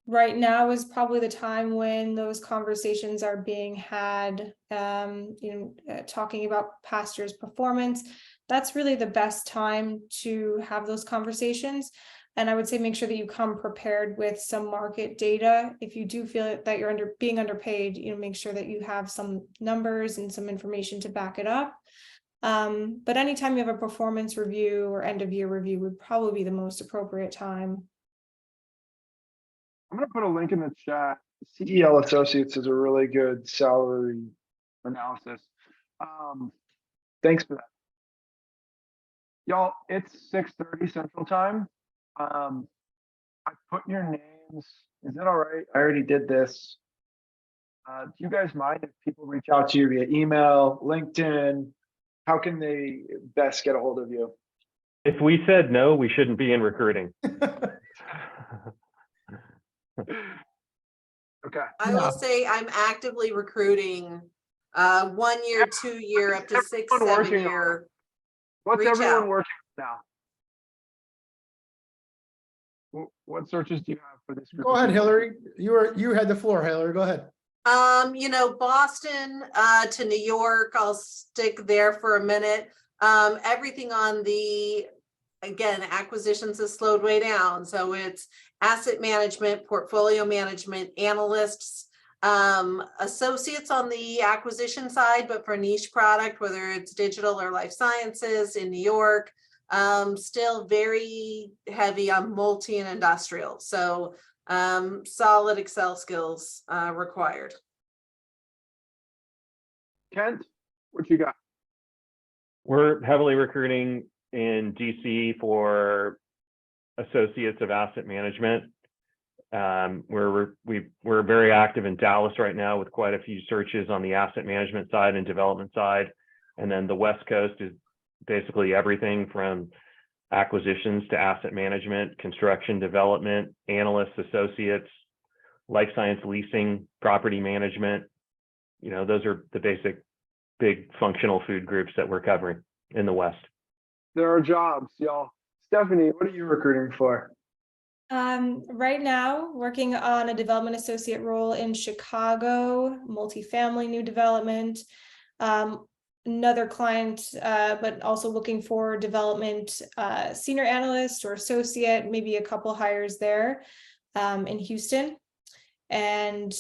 right now is probably the time when those conversations are being had, talking about past year's performance. That's really the best time to have those conversations. And I would say make sure that you come prepared with some market data. If you do feel that you're being underpaid, make sure that you have some numbers and some information to back it up. But anytime you have a performance review or end of year review would probably be the most appropriate time. I'm going to put a link in the chat. CEL Associates is a really good salary analysis. Thanks for that. Y'all, it's 6:30 Central Time. I put your names. Is that all right? I already did this. Do you guys mind if people reach out to you via email, LinkedIn? How can they best get a hold of you? If we said no, we shouldn't be in recruiting. Okay. I will say I'm actively recruiting 1 year, 2 year, up to 6, 7 year. What's Reach everyone out. working now? What searches do you have for this group? Go ahead, Hillary. You had the floor, Hillary. Go ahead. Boston to New York, I'll stick there for a minute. Everything on again, acquisitions has slowed way down. So it's asset management, portfolio management, analysts, associates on the acquisition side, but for niche product, whether it's digital or life sciences in New York, still very heavy on multi and industrial. So solid Excel skills required. Kent, what you got? We're heavily recruiting in DC for associates of asset management. We're very active in Dallas right now with quite a few searches on the asset management side and development side. And then the West Coast is basically everything from acquisitions to asset management, construction, development, analysts, associates, life science leasing, property management. Those are the big functional food groups that we're covering in the West. There are jobs, y'all. Stephanie, what are you recruiting for? Right now, working on a development associate role in Chicago, multifamily new development. Another client, but also looking for development senior analyst or associate, maybe a couple hires there in Houston. And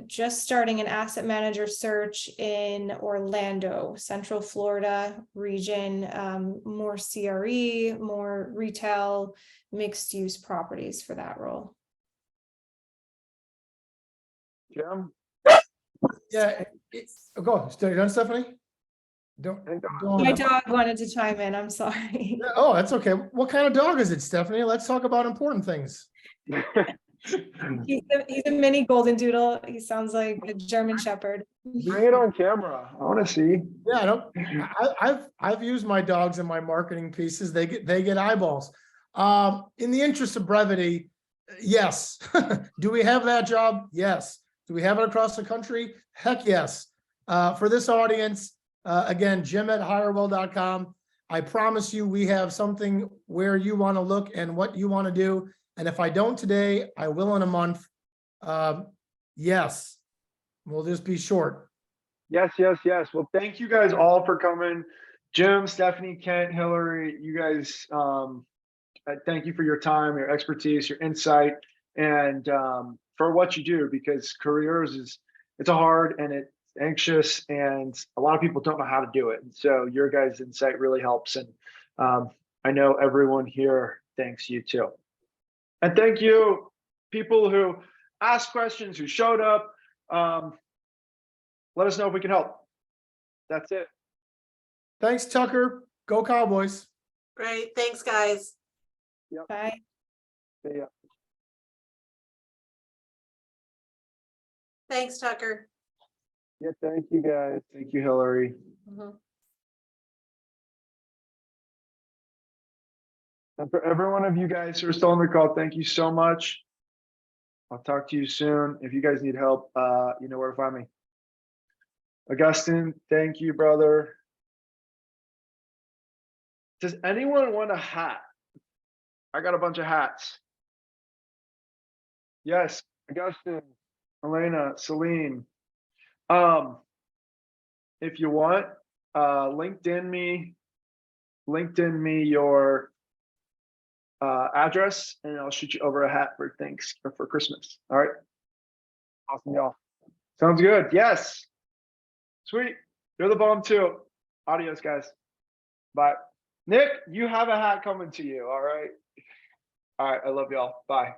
just starting an asset manager search in Orlando, Central Florida region, more CRE, more retail, mixed use properties for that role. Jim? Yeah, go. You done, Stephanie? Don't. My dog wanted to chime in. I'm sorry. Oh, that's okay. What kind of dog is it, Stephanie? Let's talk about important things. He's a mini golden doodle. He sounds like a German shepherd. Bring it on camera. I want to see. Yeah, I've used my dogs in my marketing pieces. They get eyeballs. In the interest of brevity, yes. Do we have that job? Yes. Do we have it across the country? Heck yes. For this audience, again, Jim@hirewell.com. I promise you, we have something where you want to look and what you want to do. And if I don't today, I will in a month. Yes, we'll just be short. Yes, yes, yes. Well, thank you guys all for coming. Jim, Stephanie, Kent, Hillary, you guys, I thank you for your time, your expertise, your insight, and for what you do, because careers it's a hard and it's anxious, and a lot of people don't know how to do it. And so your guys' insight really helps. And I know everyone here thanks you too. And thank you, people who asked questions, who showed up. Let us know if we can help. That's it. Thanks, Tucker. Go Cowboys. Great. Thanks, guys. Bye. See ya. Thanks, Tucker. Yeah, thank you guys. Thank you, Hillary. Mhm. And for every one of you guys who are still on the call, thank you so much. I'll talk to you soon. If you guys need help, you know where to find me. Augustine, thank you, brother. Does anyone want a hat? I got a bunch of hats. Yes, Augustine, Elena, Celine. If you want, LinkedIn me your address, and I'll shoot you over a hat for thanks or for Christmas. All right. Awesome, y'all. Sounds good. Yes. Sweet. You're the bomb too. Adios, guys. Bye. Nick, you have a hat coming to you. All right. All right. I love y'all. Bye.